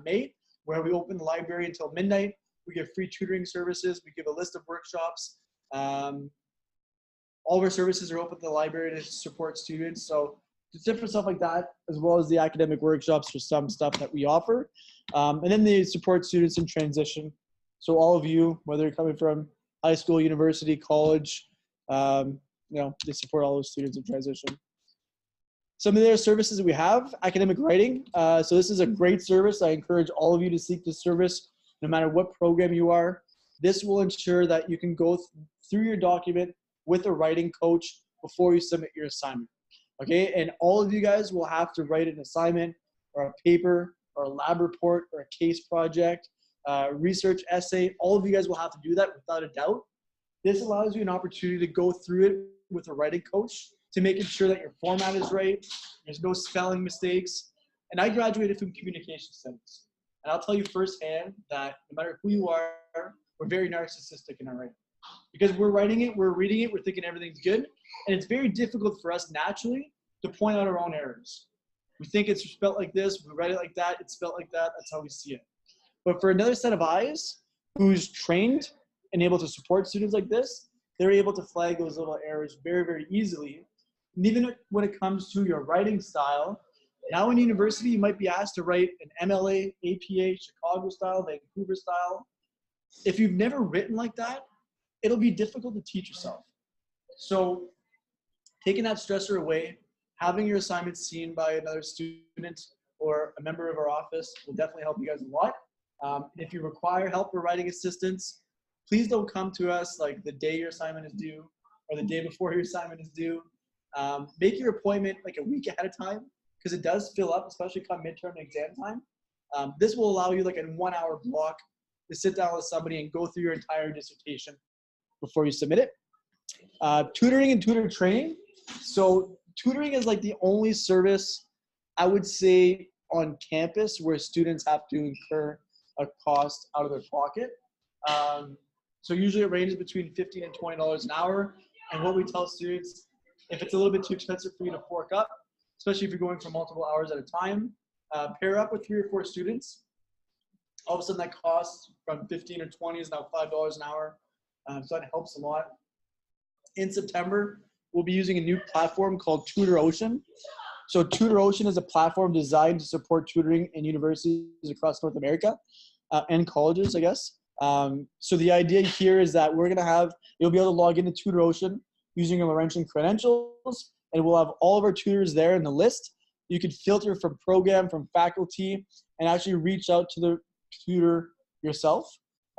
May, where we open the library until midnight. We give free tutoring services. We give a list of workshops. All of our services are open to the library to support students. So it's different stuff like that, as well as the academic workshops for some stuff that we offer. And then they support students in transition. So all of you, whether you're coming from high school, university, college, they support all those students in transition. Some of their services that we have, academic writing. So this is a great service. I encourage all of you to seek this service, no matter what program you are. This will ensure that you can go through your document with a writing coach before you submit your assignment. Okay, and all of you guys will have to write an assignment or a paper or a lab report or a case project, research essay. All of you guys will have to do that without a doubt. This allows you an opportunity to go through it with a writing coach to making sure that your format is right, there's no spelling mistakes. And I graduated from communication studies. And I'll tell you firsthand that no matter who you are, we're very narcissistic in our writing. Because we're writing it, we're reading it, we're thinking everything's good. And it's very difficult for us naturally to point out our own errors. We think it's spelled like this, we write it like that, it's spelled like that, that's how we see it. But for another set of eyes who's trained and able to support students like this, they're able to flag those little errors very, very easily. And even when it comes to your writing style, now in university, you might be asked to write an MLA, APA, Chicago style, Vancouver style. If you've never written like that, it'll be difficult to teach yourself. So taking that stressor away, having your assignments seen by another student or a member of our office will definitely help you guys a lot. If you require help or writing assistance, please don't come to us like the day your assignment is due or the day before your assignment is due. Make your appointment like a week ahead of time because it does fill up, especially come midterm and exam time. This will allow you like a 1-hour block to sit down with somebody and go through your entire dissertation before you submit it. Tutoring and tutor training. So tutoring is like the only service I would say on campus where students have to incur a cost out of their pocket. So usually it ranges between $15 and $20 an hour. And what we tell students, if it's a little bit too expensive for you to fork up, especially if you're going for multiple hours at a time, pair up with 3 or 4 students. All of a sudden that cost from 15 or 20 is now $5 an hour. So that helps a lot. In September, we'll be using a new platform called TutorOcean. So TutorOcean is a platform designed to support tutoring in universities across North America and colleges, I guess. So the idea here is that you'll be able to log into TutorOcean using your Laurentian credentials, and we'll have all of our tutors there in the list. You can filter from program, from faculty, and actually reach out to the tutor yourself.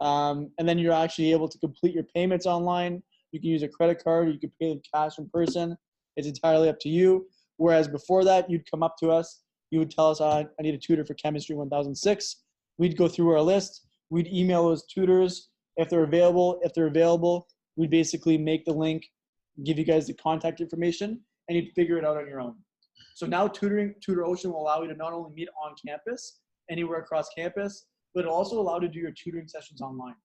And then you're actually able to complete your payments online. You can use a credit card, you can pay in cash in person. It's entirely up to you. Whereas before that, you'd come up to us, you would tell us, I need a tutor for chemistry 1006. We'd go through our list, we'd email those tutors if they're available. If they're available, we'd basically make the link, give you guys the contact information, and you'd figure it out on your own. So now TutorOcean will allow you to not only meet on campus, anywhere across campus, but it'll also allow you to do your tutoring sessions online.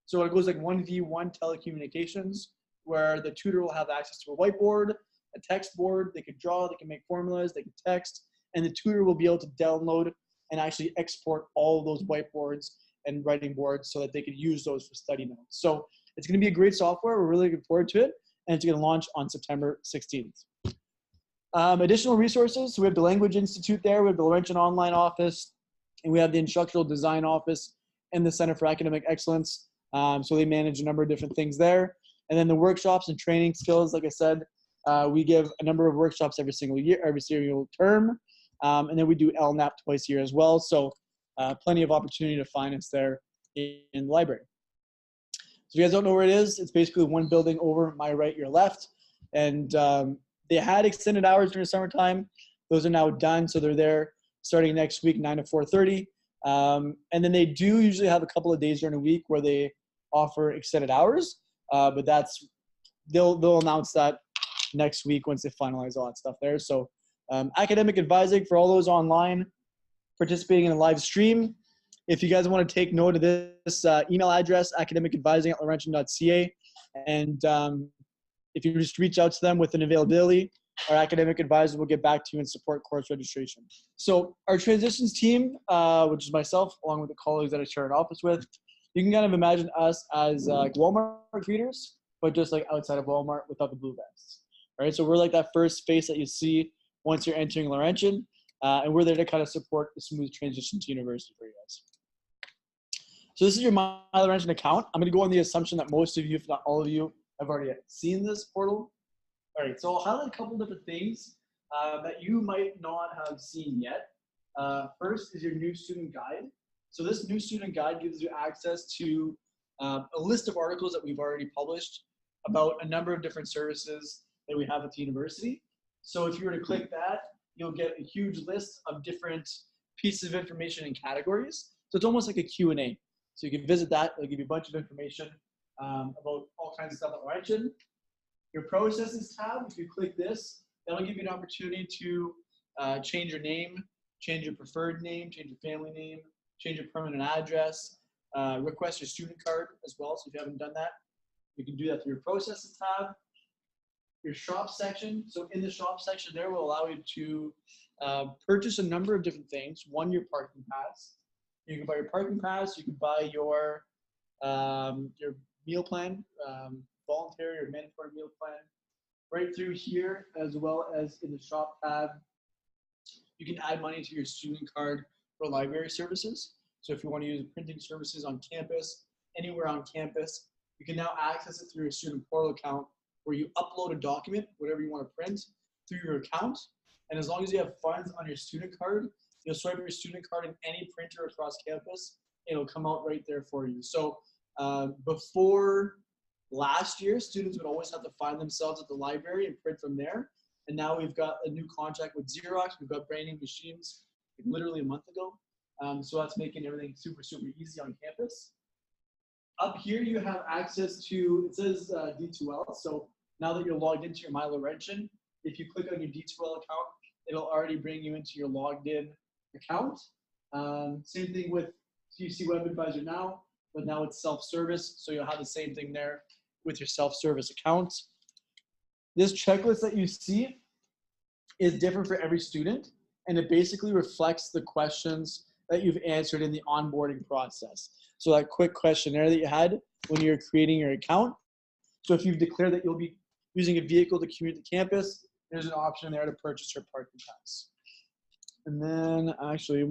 So it goes like 1v1 telecommunications, where the tutor will have access to a whiteboard, a text board, they could draw, they can make formulas, they can text, and the tutor will be able to download and actually export all of those whiteboards and writing boards so that they could use those for study notes. So it's gonna be a great software, we're really looking forward to it, and it's gonna launch on September 16th. Additional resources, so we have the Language Institute there, we have the Laurentian Online Office, and we have the Instructional Design Office and the Center for Academic Excellence. So they manage a number of different things there. And then the workshops and training skills, like I said, we give a number of workshops every single year, every single term. And then we do LNAP twice a year as well. So plenty of opportunity to find us there in the library. So if you guys don't know where it is, it's basically one building over, my right, your left. And they had extended hours during the summertime. Those are now done. So they're there starting next week, 9 to 4:30. And then they do usually have a couple of days during the week where they offer extended hours. But they'll announce that next week once they finalize all that stuff there. So academic advising for all those online participating in a live stream. If you guys want to take note of this email address, academicadvising@laurentian.ca. And if you just reach out to them with an availability, our academic advisor will get back to you and support course registration. So our transitions team, which is myself, along with the colleagues that I share an office with, you can kind of imagine us as Walmart greeters, but just like outside of Walmart without the blue vests. Right? So we're like that first face that you see once you're entering Laurentian, and we're there to kind of support the smooth transition to university for you guys. So this is your My Laurentian account. I'm going to go on the assumption that most of you, if not all of you, have already seen this portal. All right, so I'll highlight a couple different things that you might not have seen yet. First is your new student guide. So this new student guide gives you access to a list of articles that we've already published about a number of different services that we have at the university. So if you were to click that, you'll get a huge list of different pieces of information in categories. So it's almost like a Q&A. So you can visit that. It'll give you a bunch of information about all kinds of stuff at Laurentian. Your processes tab, if you click this, that'll give you an opportunity to change your name, change your preferred name, change your family name, change your permanent address, request your student card as well. So if you haven't done that, you can do that through your processes tab. Your shop section. So in the shop section there will allow you to purchase a number of different things. One, your parking pass. You can buy your parking pass. You can buy your meal plan, voluntary or mandatory meal plan. Right through here, as well as in the shop tab, you can add money to your student card for library services. So if you want to use printing services on campus, anywhere on campus, you can now access it through your student portal account where you upload a document, whatever you want to print, through your account. And as long as you have funds on your student card, you'll swipe your student card in any printer across campus, it'll come out right there for you. So before last year, students would always have to find themselves at the library and print from there. And now we've got a new contract with Xerox. We've got brand new machines literally a month ago. So that's making everything super, super easy on campus. Up here, you have access to, it says D2L. So now that you're logged into your My Laurentian, if you click on your D2L account, it'll already bring you into your logged in account. Same thing with CC Web Advisor now, but now it's self-service. So you'll have the same thing there with your self-service account. This checklist that you see is different for every student, and it basically reflects the questions that you've answered in the onboarding process. So that quick questionnaire that you had when you're creating your account. So if you've declared that you'll be using a vehicle to commute to campus, there's an option there to purchase your parking pass. And then actually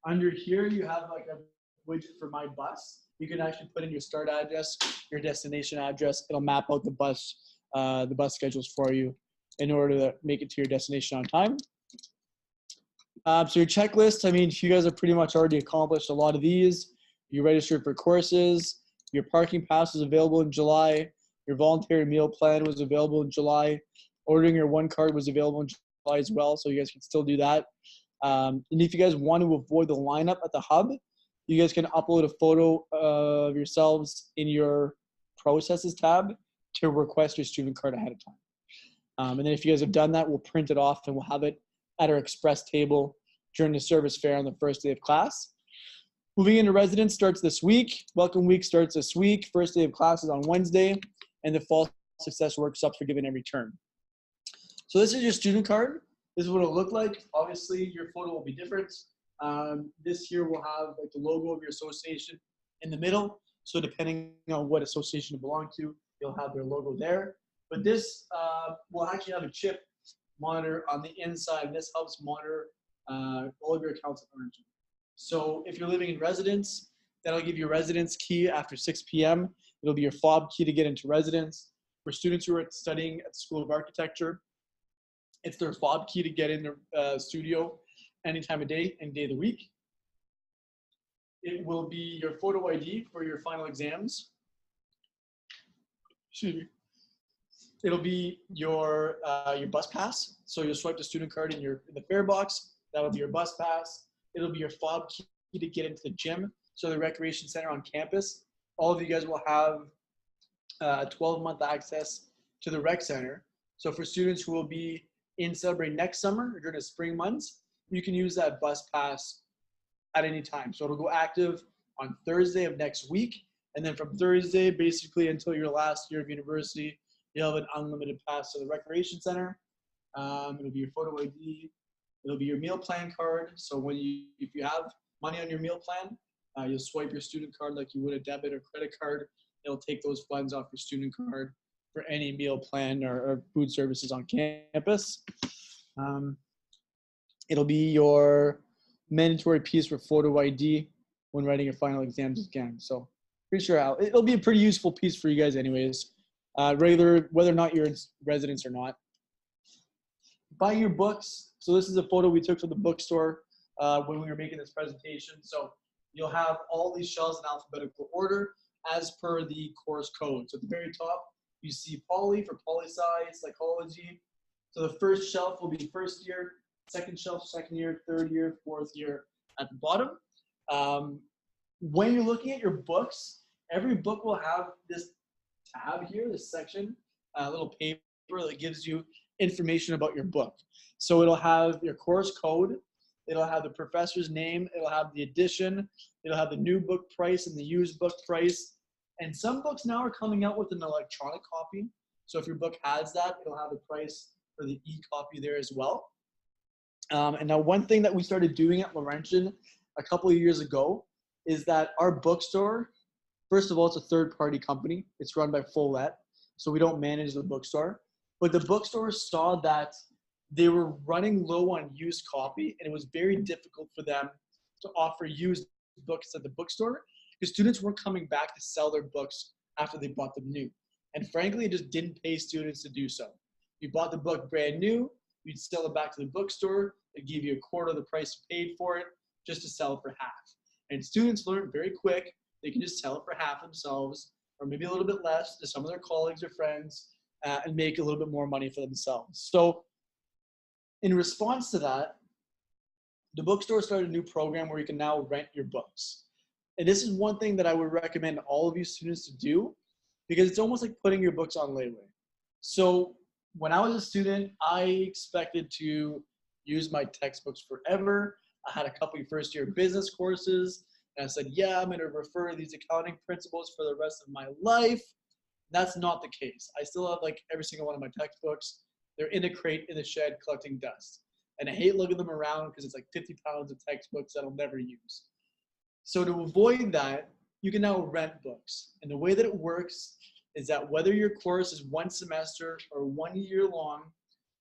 under here, you have like a widget for My Bus. You can actually put in your start address, your destination address. It'll map out the bus schedules for you in order to make it to your destination on time. So your checklist, I mean, you guys have pretty much already accomplished a lot of these. You registered for courses. Your parking pass was available in July. Your voluntary meal plan was available in July. Ordering your one card was available in July as well, so you guys can still do that. And if you guys want to avoid the lineup at the hub, you guys can upload a photo of yourselves in your processes tab to request your student card ahead of time. And then if you guys have done that, we'll print it off and we'll have it at our express table during the service fair on the first day of class. Moving into residence starts this week. Welcome week starts this week. First day of class is on Wednesday, and the fall success workshops are given every term. So this is your student card. This is what it'll look like. Obviously, your photo will be different. This here will have like the logo of your association in the middle. So depending on what association you belong to, you'll have their logo there. But this will actually have a chip monitor on the inside, and this helps monitor all of your accounts at Laurentian. So if you're living in residence, that'll give you a residence key after 6 p.m. It'll be your fob key to get into residence. For students who are studying at the School of Architecture, it's their fob key to get in the studio any time of day and day of the week. It will be your photo ID for your final exams. Excuse me. It'll be your bus pass. So you'll swipe the student card in the fare box. That'll be your bus pass. It'll be your fob key to get into the gym. So the recreation center on campus. All of you guys will have 12-month access to the rec center. So for students who will be in Sudbury next summer or during the spring months, you can use that bus pass at any time. So it'll go active on Thursday of next week. And then from Thursday, basically until your last year of university, you'll have an unlimited pass to the recreation center. It'll be your photo ID. It'll be your meal plan card. So if you have money on your meal plan, you'll swipe your student card like you would a debit or credit card. It'll take those funds off your student card for any meal plan or food services on campus. It'll be your mandatory piece for photo ID when writing your final exams again. So pretty sure it'll be a pretty useful piece for you guys anyways, whether or not you're in residence or not. Buy your books. So this is a photo we took from the bookstore when we were making this presentation. So you'll have all these shelves in alphabetical order as per the course code. So at the very top, you see poly for poli-sci, psychology. So the first shelf will be first year, second shelf, second year, third year, fourth year at the bottom. When you're looking at your books, every book will have this tab here, this section, a little paper that gives you information about your book. So it'll have your course code, it'll have the professor's name, it'll have the edition, it'll have the new book price and the used book price. And some books now are coming out with an electronic copy. So if your book has that, it'll have the price for the e-copy there as well. And now one thing that we started doing at Laurentian a couple of years ago is that our bookstore, first of all, it's a third-party company. It's run by Follett, so we don't manage the bookstore. But the bookstore saw that they were running low on used copy, and it was very difficult for them to offer used books at the bookstore because students weren't coming back to sell their books after they bought them new. And frankly, it just didn't pay students to do so. You bought the book brand new, you'd sell it back to the bookstore, they'd give you a quarter of the price you paid for it just to sell it for half. And students learn very quick, they can just sell it for half themselves, or maybe a little bit less to some of their colleagues or friends, and make a little bit more money for themselves. So in response to that, the bookstore started a new program where you can now rent your books. And this is one thing that I would recommend all of you students to do because it's almost like putting your books on layaway. So when I was a student, I expected to use my textbooks forever. I had a couple of first year business courses, and I said, yeah, I'm going to refer these accounting principles for the rest of my life. That's not the case. I still have like every single one of my textbooks. They're in a crate in the shed collecting dust. And I hate looking them around because it's like 50 pounds of textbooks that I'll never use. So to avoid that, you can now rent books. And the way that it works is that whether your course is 1 semester or 1 year long,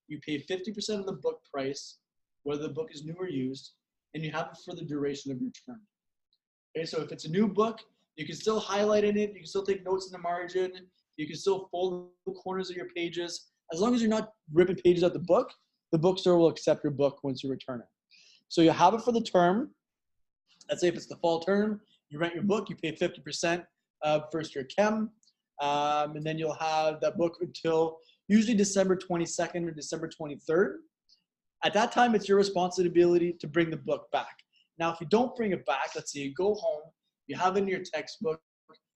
you pay 50% of the book price, whether the book is new or used, and you have it for the duration of your term. Okay, so if it's a new book, you can still highlight in it, you can still take notes in the margin, you can still fold the corners of your pages. As long as you're not ripping pages out the bookstore will accept your book once you return it. So you have it for the term. Let's say if it's the fall term, you rent your book, you pay 50% of first year chem, and then you'll have that book until usually December 22nd or December 23rd. At that time, it's your responsibility to bring the book back. Now, if you don't bring it back, let's say you go home, you have it in your textbook,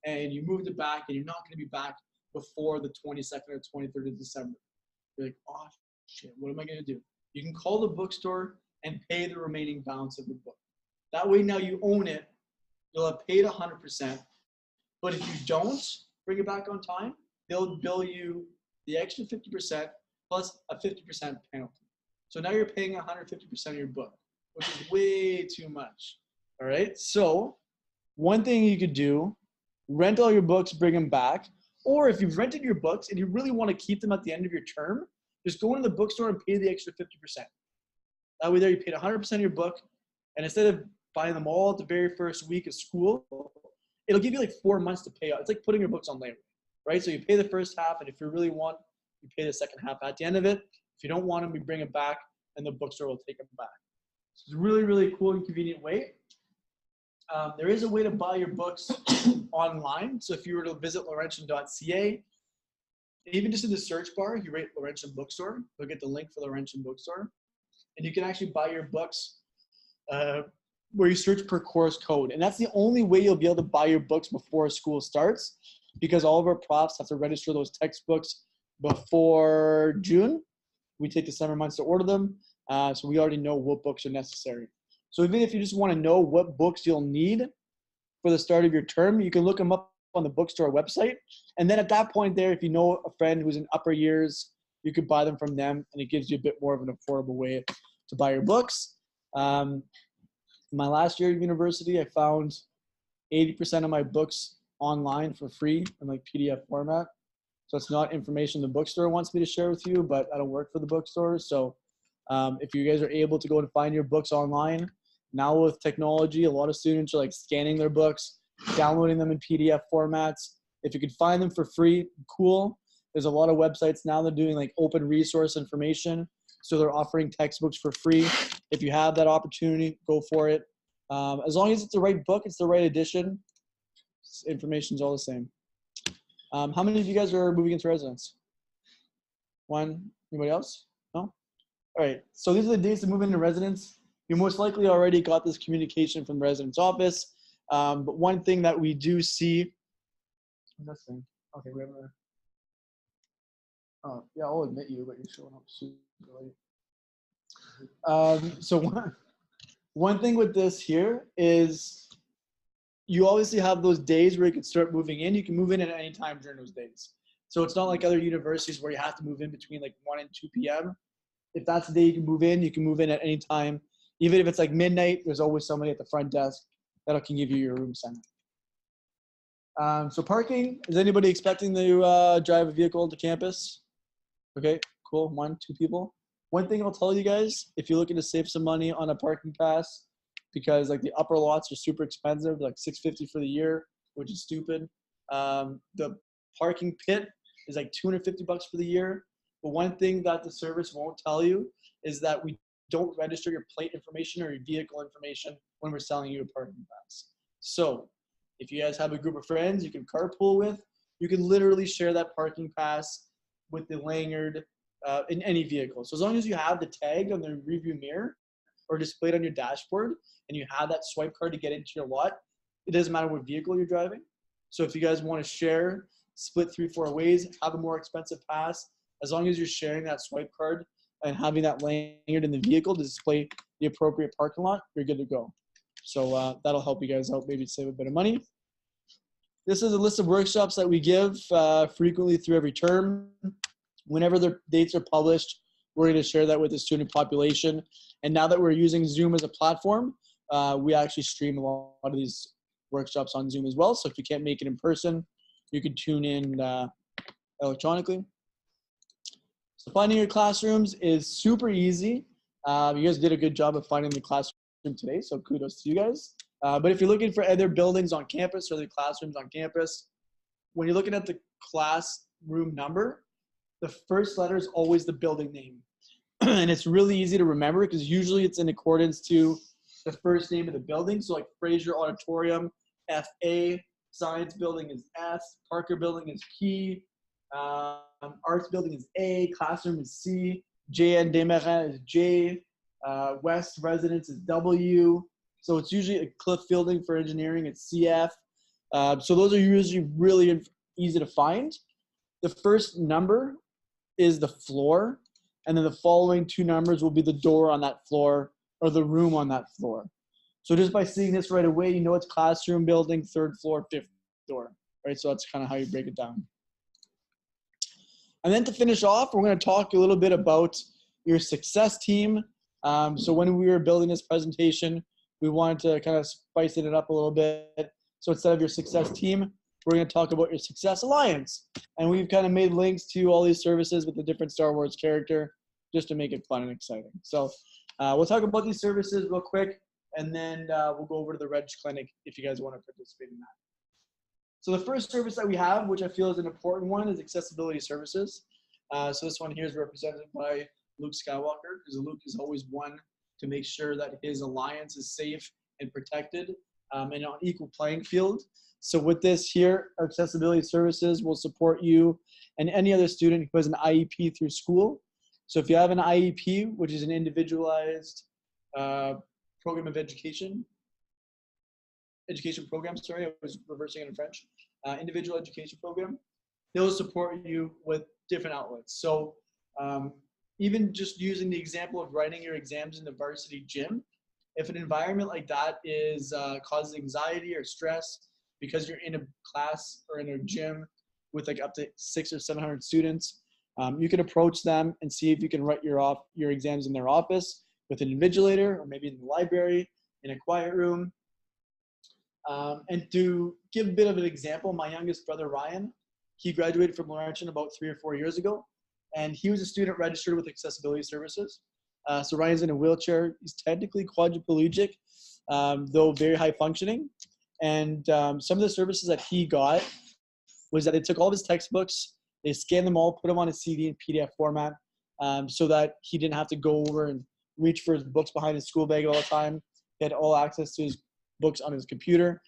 and you moved it back, and you're not going to be back before the 22nd or 23rd of December. You're like, oh, shit, what am I going to do? You can call the bookstore and pay the remaining balance of the book. That way, now you own it. You'll have paid 100%. But if you don't bring it back on time, they'll bill you the extra 50% plus a 50% penalty. So now you're paying 150% of your book, which is way too much. All right. So one thing you could do, rent all your books, bring them back. Or if you've rented your books and you really want to keep them at the end of your term, just go into the bookstore and pay the extra 50%. That way there you paid 100% of your book. And instead of buying them all at the very first week of school, it'll give you like 4 months to pay out. It's like putting your books on layaway, right? So you pay the first half, and if you really want, you pay the second half at the end of it. If you don't want them, we bring them back, and the bookstore will take them back. So it's a really, really cool and convenient way. There is a way to buy your books online. So if you were to visit Laurentian.ca, even just in the search bar, you rate Laurentian Bookstore, you'll get the link for the Laurentian Bookstore. And you can actually buy your books where you search per course code. And that's the only way you'll be able to buy your books before school starts, because all of our profs have to register those textbooks before June. We take the summer months to order them. So we already know what books are necessary. So even if you just want to know what books you'll need for the start of your term, you can look them up on the bookstore website. And then at that point there, if you know a friend who's in upper years, you could buy them from them, and it gives you a bit more of an affordable way to buy your books. My last year at university, I found 80% of my books online for free in like PDF format. So it's not information the bookstore wants me to share with you, but I don't work for the bookstore. So if you guys are able to go and find your books online, now with technology, a lot of students are like scanning their books, downloading them in PDF formats. If you could find them for free, cool. There's a lot of websites now that are doing like open resource information. So they're offering textbooks for free. If you have that opportunity, go for it. As long as it's the right book, it's the right edition, information's all the same. How many of you guys are moving into residence? One? Anybody else? No? All right. So these are the days to move into residence. You most likely already got this communication from the residence office. But one thing that we do see, this thing. Okay, we have a. Oh, yeah, I'll admit you, but you're showing up super late. So one thing with this here is you obviously have those days where you can start moving in. You can move in at any time during those days. So it's not like other universities where you have to move in between like 1 and 2 p.m. If that's the day you can move in at any time. Even if it's like midnight, there's always somebody at the front desk that can give you your room assignment. So parking, is anybody expecting to drive a vehicle into campus? Okay, cool, 1, 2 people. One thing I'll tell you guys, if you're looking to save some money on a parking pass, because like the upper lots are super expensive, like $650 for the year, which is stupid. The parking pit is like $250 for the year. But one thing that the service won't tell you is that we don't register your plate information or your vehicle information when we're selling you a parking pass. So if you guys have a group of friends you can carpool with, you can literally share that parking pass with the lanyard in any vehicle. So as long as you have the tag on the rearview mirror or displayed on your dashboard and you have that swipe card to get into your lot, it doesn't matter what vehicle you're driving. So if you guys want to share, split 3-4 ways, have a more expensive pass, As long as you're sharing that swipe card and having that lanyard in the vehicle to display the appropriate parking lot, you're good to go. So that'll help you guys out, maybe save a bit of money. This is a list of workshops that we give frequently through every term. Whenever the dates are published, we're going to share that with the student population. And now that we're using Zoom as a platform, we actually stream a lot of these workshops on Zoom as well. So if you can't make it in person, you can tune in electronically. So finding your classrooms is super easy. You guys did a good job of finding the classroom today, so kudos to you guys. But if you're looking for other buildings on campus or the classrooms on campus, when you're looking at the classroom number, the first letter is always the building name. And it's really easy to remember because usually it's in accordance to the first name of the building. So like Fraser Auditorium, FA, Science Building is S, Parker Building is P, Arts Building is A, Classroom is C, JN Desmarins is J, West Residence is W. So it's usually a Cliff Fielding for engineering, it's CF. So those are usually really easy to find. The first number is the floor, and then the following two numbers will be the door on that floor or the room on that floor. So just by seeing this right away, you know it's classroom building, third floor, fifth door, right? So that's kind of how you break it down. And then to finish off, we're going to talk a little bit about your success team. So when we were building this presentation, we wanted to kind of spice it up a little bit. So instead of your success team, we're going to talk about your success alliance. And we've kind of made links to all these services with a different Star Wars character just to make it fun and exciting. So we'll talk about these services real quick, and then we'll go over to the Reg Clinic if you guys want to participate in that. So the first service that we have, which I feel is an important one, is accessibility services. So this one here is represented by Luke Skywalker, because Luke is always one to make sure that his alliance is safe and protected and on equal playing field. So with this here, our accessibility services will support you and any other student who has an IEP through school. So if you have an IEP, which is an individualized program of education program, sorry, I was reversing it in French, individual education program, they'll support you with different outlets. So even just using the example of writing your exams in the varsity gym, if an environment like that is causes anxiety or stress because you're in a class or in a gym with like up to 600 or 700 students, you can approach them and see if you can write your exams in their office with an invigilator or maybe in the library, in a quiet room. And to give a bit of an example, my youngest brother, Ryan, he graduated from Laurentian about 3 or 4 years ago, and he was a student registered with accessibility services. So Ryan's in a wheelchair. He's technically quadriplegic, though very high functioning. And some of the services that he got was that they took all of his textbooks, they scanned them all, put them on a CD and PDF format so that he didn't have to go over and reach for his books behind his school bag all the time. He had all access to his books on his computer.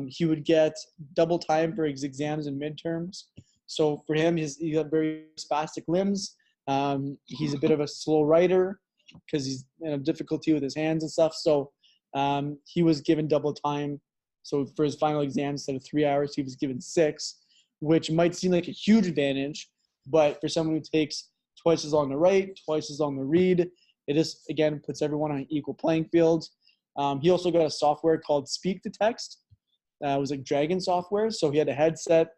He would get double time for his exams and midterms. So for him, he had very spastic limbs. He's a bit of a slow writer because he's difficulty with his hands and stuff. So he was given double time. So for his final exam, instead of 3 hours, he was given 6, which might seem like a huge advantage. But for someone who takes twice as long to write, twice as long to read, it just, again, puts everyone on an equal playing field. He also got a software called Speak to Text. It was like Dragon software. So he had a headset.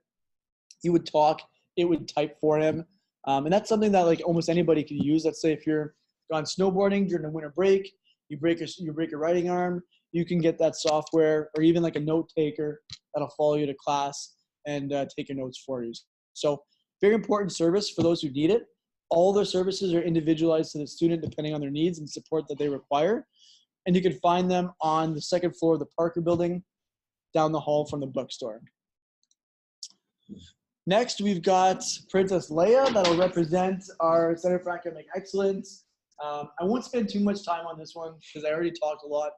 He would talk. It would type for him. And that's something that like almost anybody can use. Let's say if you're gone snowboarding during a winter break, you break your writing arm, you can get that software, or even like a note taker that'll follow you to class and take your notes for you. So very important service for those who need it. All their services are individualized to the student depending on their needs and support that they require. And you can find them on the second floor of the Parker Building, down the hall from the bookstore. Next, we've got Princess Leia that'll represent our Center for Academic Excellence. I won't spend too much time on this one because I already talked a lot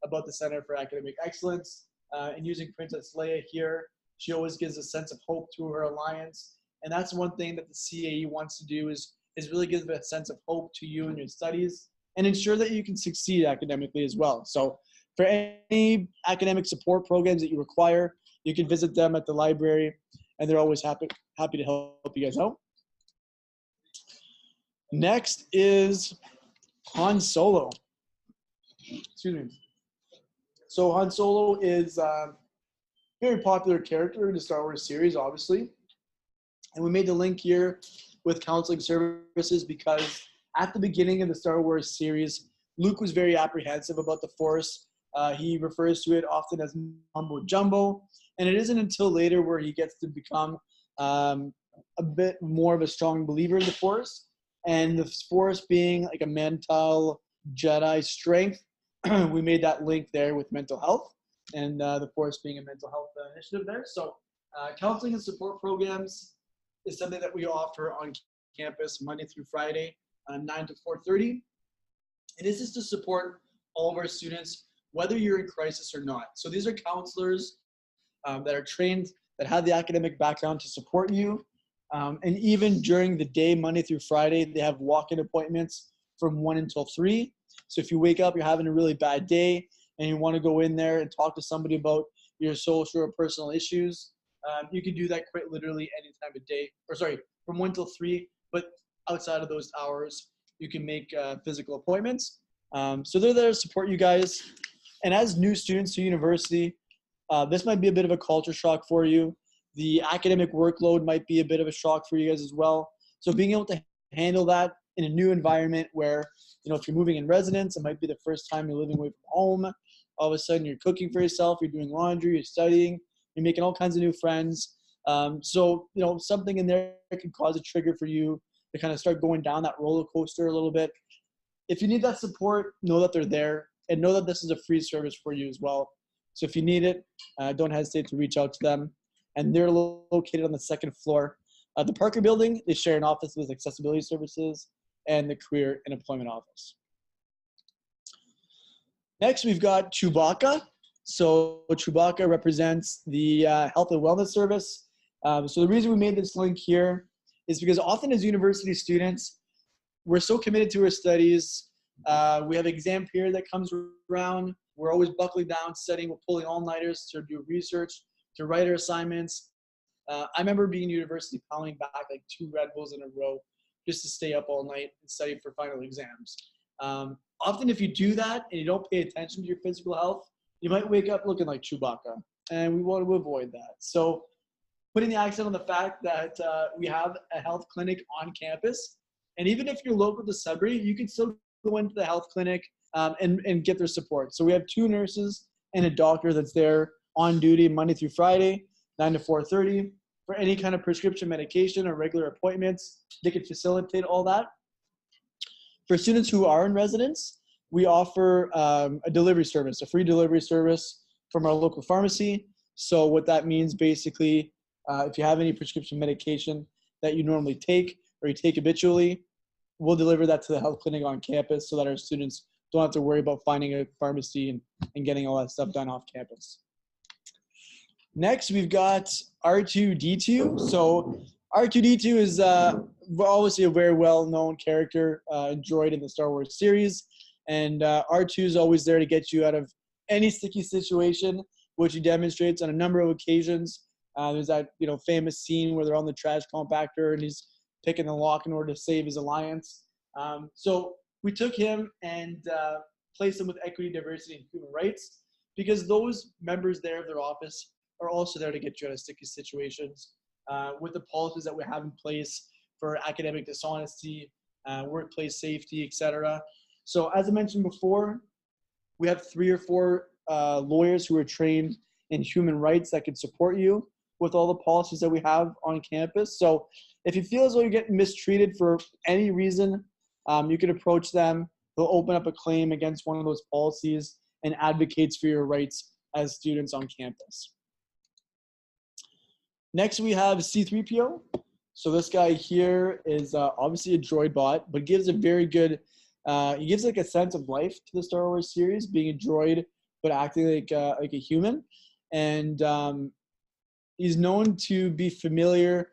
about the Center for Academic Excellence. And using Princess Leia here, she always gives a sense of hope to her alliance. And that's one thing that the CAE wants to do is really give a sense of hope to you in your studies and ensure that you can succeed academically as well. So for any academic support programs that you require, you can visit them at the library, and they're always happy to help you guys out. Next is Han Solo. Excuse me. So Han Solo is a very popular character in the Star Wars series, obviously. And we made the link here with counseling services because at the beginning of the Star Wars series, Luke was very apprehensive about the Force. He refers to it often as mumbo jumbo. And it isn't until later where he gets to become a bit more of a strong believer in the Force. And the Force being like a mental Jedi strength, we made that link there with mental health and the Force being a mental health initiative there. So counseling and support programs is something that we offer on campus Monday through Friday, 9 to 4:30. And this is to support all of our students, whether you're in crisis or not. So these are counselors that are trained, that have the academic background to support you. And even during the day, Monday through Friday, they have walk-in appointments from 1 until 3. So if you wake up, you're having a really bad day, and you want to go in there and talk to somebody about your social or personal issues, you can do that quite literally any time of day, or sorry, from 1 till 3, but outside of those hours, you can make physical appointments. So they're there to support you guys. And as new students to university, this might be a bit of a culture shock for you. The academic workload might be a bit of a shock for you guys as well. So being able to handle that in a new environment where, you know, if you're moving in residence, it might be the first time you're living away from home. All of a sudden you're cooking for yourself, you're doing laundry, you're studying, you're making all kinds of new friends. So, you know, something in there can cause a trigger for you to kind of start going down that roller coaster a little bit. If you need that support, know that they're there, and know that this is a free service for you as well. So if you need it, don't hesitate to reach out to them. And they're located on the second floor of the Parker Building. They share an office with accessibility services and the career and employment office. Next, we've got Chewbacca. So Chewbacca represents the health and wellness service. So the reason we made this link here is because often as university students, we're so committed to our studies. We have exam period that comes around. We're always buckling down, studying. We're pulling all-nighters to do research, to write our assignments. I remember being in university pounding back like 2 Red Bulls in a row just to stay up all night and study for final exams. Often if you do that and you don't pay attention to your physical health, you might wake up looking like Chewbacca, and we want to avoid that. So putting the accent on the fact that we have a health clinic on campus, and even if you're local to Sudbury, you can still go into the health clinic and get their support. So we have 2 nurses and a doctor that's there on duty Monday through Friday, 9 to 4:30. For any kind of prescription medication or regular appointments, they can facilitate all that. For students who are in residence, we offer a delivery service, a free delivery service from our local pharmacy. So what that means basically, if you have any prescription medication that you normally take or you take habitually, we'll deliver that to the health clinic on campus so that our students don't have to worry about finding a pharmacy and getting all that stuff done off campus. Next, we've got R2-D2. So R2-D2 is obviously a very well-known character, droid in the Star Wars series. And R2 is always there to get you out of any sticky situation, which he demonstrates on a number of occasions. There's that famous scene where they're on the trash compactor and he's picking the lock in order to save his alliance. So we took him and placed him with equity, diversity, and human rights because those members there of their office are also there to get you out of sticky situations with the policies that we have in place for academic dishonesty, workplace safety, etc. So as I mentioned before, we have 3 or 4 lawyers who are trained in human rights that can support you with all the policies that we have on campus. So if you feel as though you're getting mistreated for any reason, you can approach them. They'll open up a claim against one of those policies and advocates for your rights as students on campus. Next, we have C-3PO. So this guy here is obviously a droid bot, but gives a very good, he gives like a sense of life to the Star Wars series, being a droid, but acting like a human. And he's known to be familiar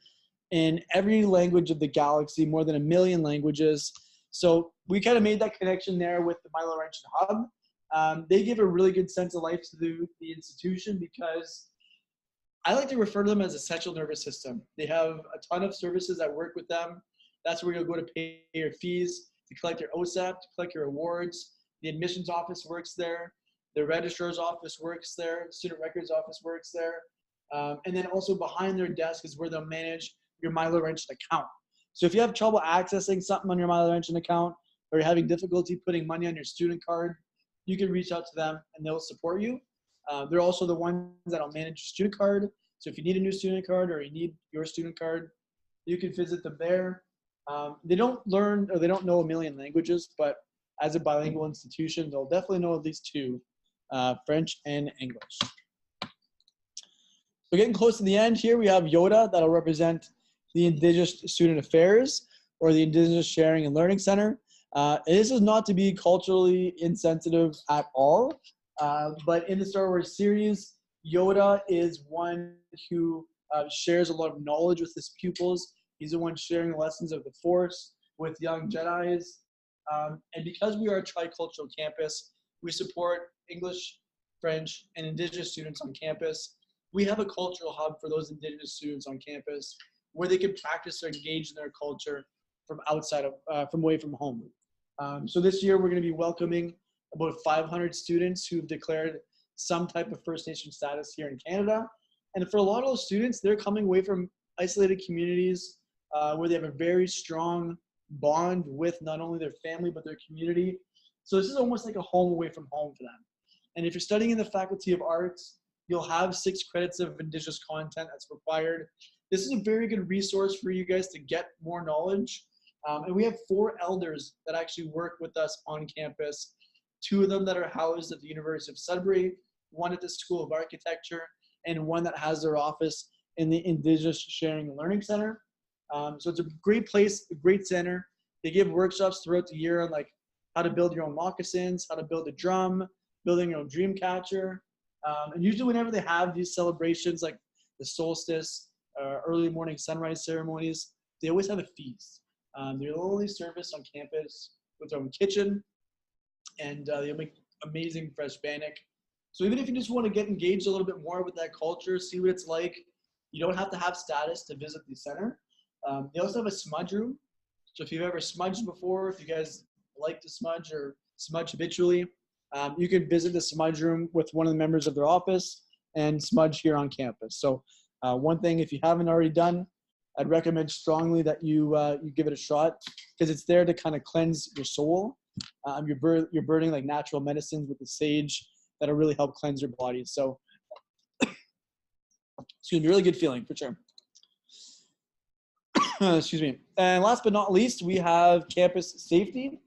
in every language of the galaxy, more than 1 million languages. So we kind of made that connection there with the Laurentian Hub. They give a really good sense of life to the institution because I like to refer to them as essential nervous system. They have a ton of services that work with them. That's where you'll go to pay your fees, to collect your OSAP, to collect your awards. The admissions office works there. The registrar's office works there. Student records office works there. And then also behind their desk is where they'll manage your My Laurentian account. So if you have trouble accessing something on your My Laurentian account, or you're having difficulty putting money on your student card, you can reach out to them and they'll support you. They're also the ones that'll manage your student card. So if you need a new student card or you need your student card, you can visit them there. They don't learn or they don't know a million languages, but as a bilingual institution, they'll definitely know at least two, French and English. So getting close to the end here, we have Yoda that'll represent the Indigenous Student Affairs or the Indigenous Sharing and Learning Center. This is not to be culturally insensitive at all, but in the Star Wars series, Yoda is one who shares a lot of knowledge with his pupils. He's the one sharing the lessons of the Force with young Jedis. And because we are a tricultural campus, we support English, French, and Indigenous students on campus. We have a cultural hub for those Indigenous students on campus where they can practice or engage in their culture from outside of, from away from home. So this year we're going to be welcoming about 500 students who've declared some type of First Nation status here in Canada. And for a lot of those students, they're coming away from isolated communities where they have a very strong bond with not only their family, but their community. So this is almost like a home away from home for them. And if you're studying in the Faculty of Arts, you'll have 6 credits of Indigenous content that's required. This is a very good resource for you guys to get more knowledge. And we have 4 elders that actually work with us on campus. 2 of them that are housed at the University of Sudbury, 1 at the School of Architecture, and 1 that has their office in the Indigenous Sharing and Learning Center. So it's a great place, a great center. They give workshops throughout the year on like how to build your own moccasins, how to build a drum, building your own dream catcher. And usually whenever they have these celebrations like the solstice, early morning sunrise ceremonies, they always have a feast. They're the only service on campus with their own kitchen, and they make amazing fresh bannock. So even if you just want to get engaged a little bit more with that culture, see what it's like, you don't have to have status to visit the center. They also have a smudge room. So if you've ever smudged before, if you guys like to smudge or smudge habitually, you can visit the smudge room with one of the members of their office and smudge here on campus. So one thing, if you haven't already done, I'd recommend strongly that you give it a shot because it's there to kind of cleanse your soul. You're burning like natural medicines with the sage that'll really help cleanse your body. So it's gonna be a really good feeling for sure. Excuse me. And last but not least, we have campus safety.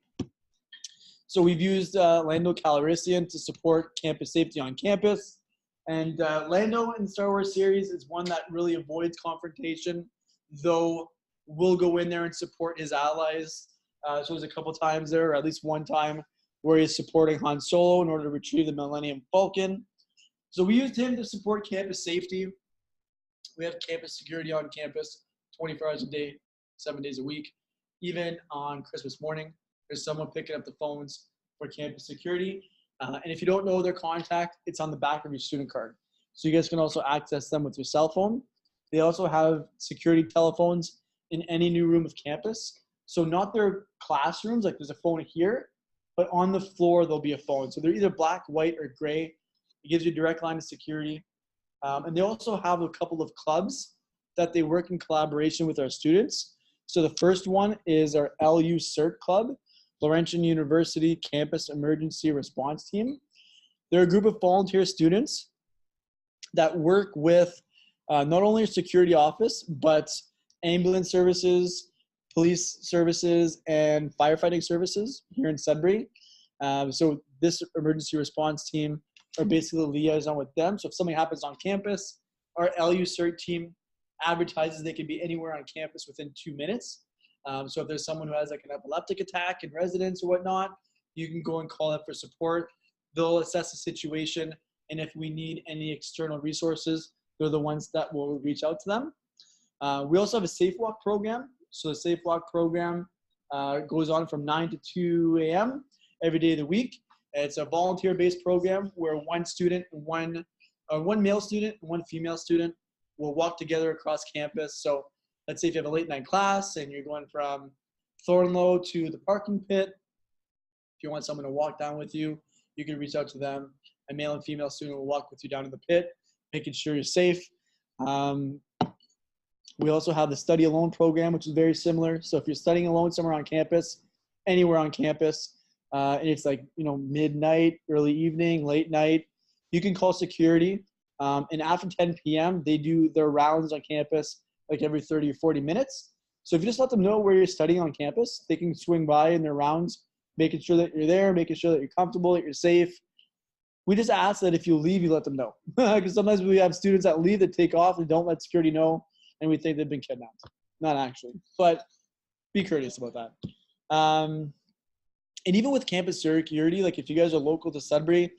So we've used Lando Calrissian to support campus safety on campus. And Lando in the Star Wars series is one that really avoids confrontation, though we'll go in there and support his allies. So there's a couple times there, or at least one time, where he's supporting Han Solo in order to retrieve the Millennium Falcon. So we used him to support campus safety. We have campus security on campus 24 hours a day, 7 days a week. Even on Christmas morning, there's someone picking up the phones for campus security. And if you don't know their contact, it's on the back of your student card. So you guys can also access them with your cell phone. They also have security telephones in any new room of campus. So not their classrooms, like there's a phone here, but on the floor, there'll be a phone. So they're either black, white, or gray. It gives you a direct line of security. And they also have a couple of clubs that they work in collaboration with our students. So the first one is our LU CERT Club, Laurentian University Campus Emergency Response Team. They're a group of volunteer students that work with not only a security office, but ambulance services, police services, and firefighting services here in Sudbury. So this emergency response team are basically liaison with them. So if something happens on campus, our LU CERT team advertises they can be anywhere on campus within 2 minutes. So if there's someone who has like an epileptic attack in residence or whatnot, you can go and call them for support. They'll assess the situation, and if we need any external resources, they're the ones that will reach out to them. We also have a Safe Walk program. So the Safe Walk program goes on from 9 to 2 a.m. every day of the week. It's a volunteer-based program where one male student and one female student will walk together across campus. So let's say if you have a late night class and you're going from Thornlow to the parking pit, if you want someone to walk down with you, you can reach out to them. A male and female student will walk with you down to the pit, making sure you're safe. We also have the study alone program, which is very similar. So if you're studying alone somewhere on campus, anywhere on campus, and it's like, midnight, early evening, late night, you can call security. And after 10 p.m., they do their rounds on campus like every 30 or 40 minutes. So if you just let them know where you're studying on campus, they can swing by in their rounds, making sure that you're there, making sure that you're comfortable, that you're safe. We just ask that if you leave, you let them know. Because sometimes we have students that leave, that take off, and don't let security know, and we think they've been kidnapped. Not actually, but be courteous about that. And even with campus security, like if you guys are local to Sudbury,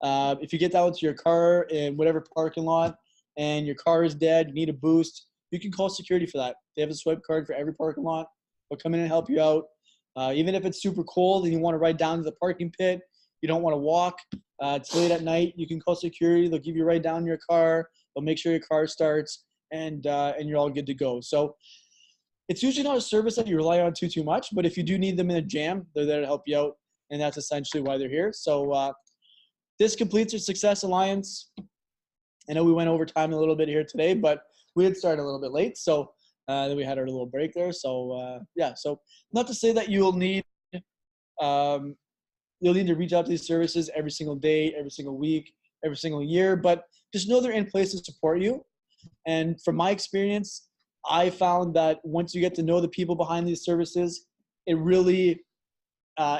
if you get down to your car in whatever parking lot and your car is dead, you need a boost, you can call security for that. They have a swipe card for every parking lot. They'll come in and help you out. Even if it's super cold and you want to ride down to the parking pit, you don't want to walk, it's late at night, you can call security. They'll give you a ride down in your car. They'll make sure your car starts, and you're all good to go. So it's usually not a service that you rely on too much, but if you do need them in a jam, they're there to help you out, and that's essentially why they're here. So this completes our Success Alliance. I know we went over time a little bit here today, but we had started a little bit late, so then we had our little break there. So yeah, so not to say that you'll need to reach out to these services every single day, every single week, every single year, but just know they're in place to support you. And from my experience, I found that once you get to know the people behind these services, it really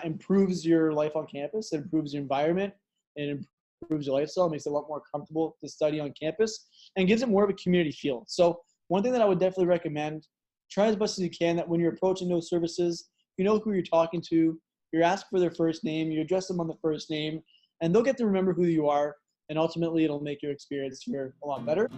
improves your life on campus, it improves your environment, it improves your lifestyle, makes it a lot more comfortable to study on campus, and gives it more of a community feel. So one thing that I would definitely recommend, try as best as you can that when you're approaching those services, you know who you're talking to, you're asking for their first name, you address them on the first name, and they'll get to remember who you are, and ultimately it'll make your experience here a lot better.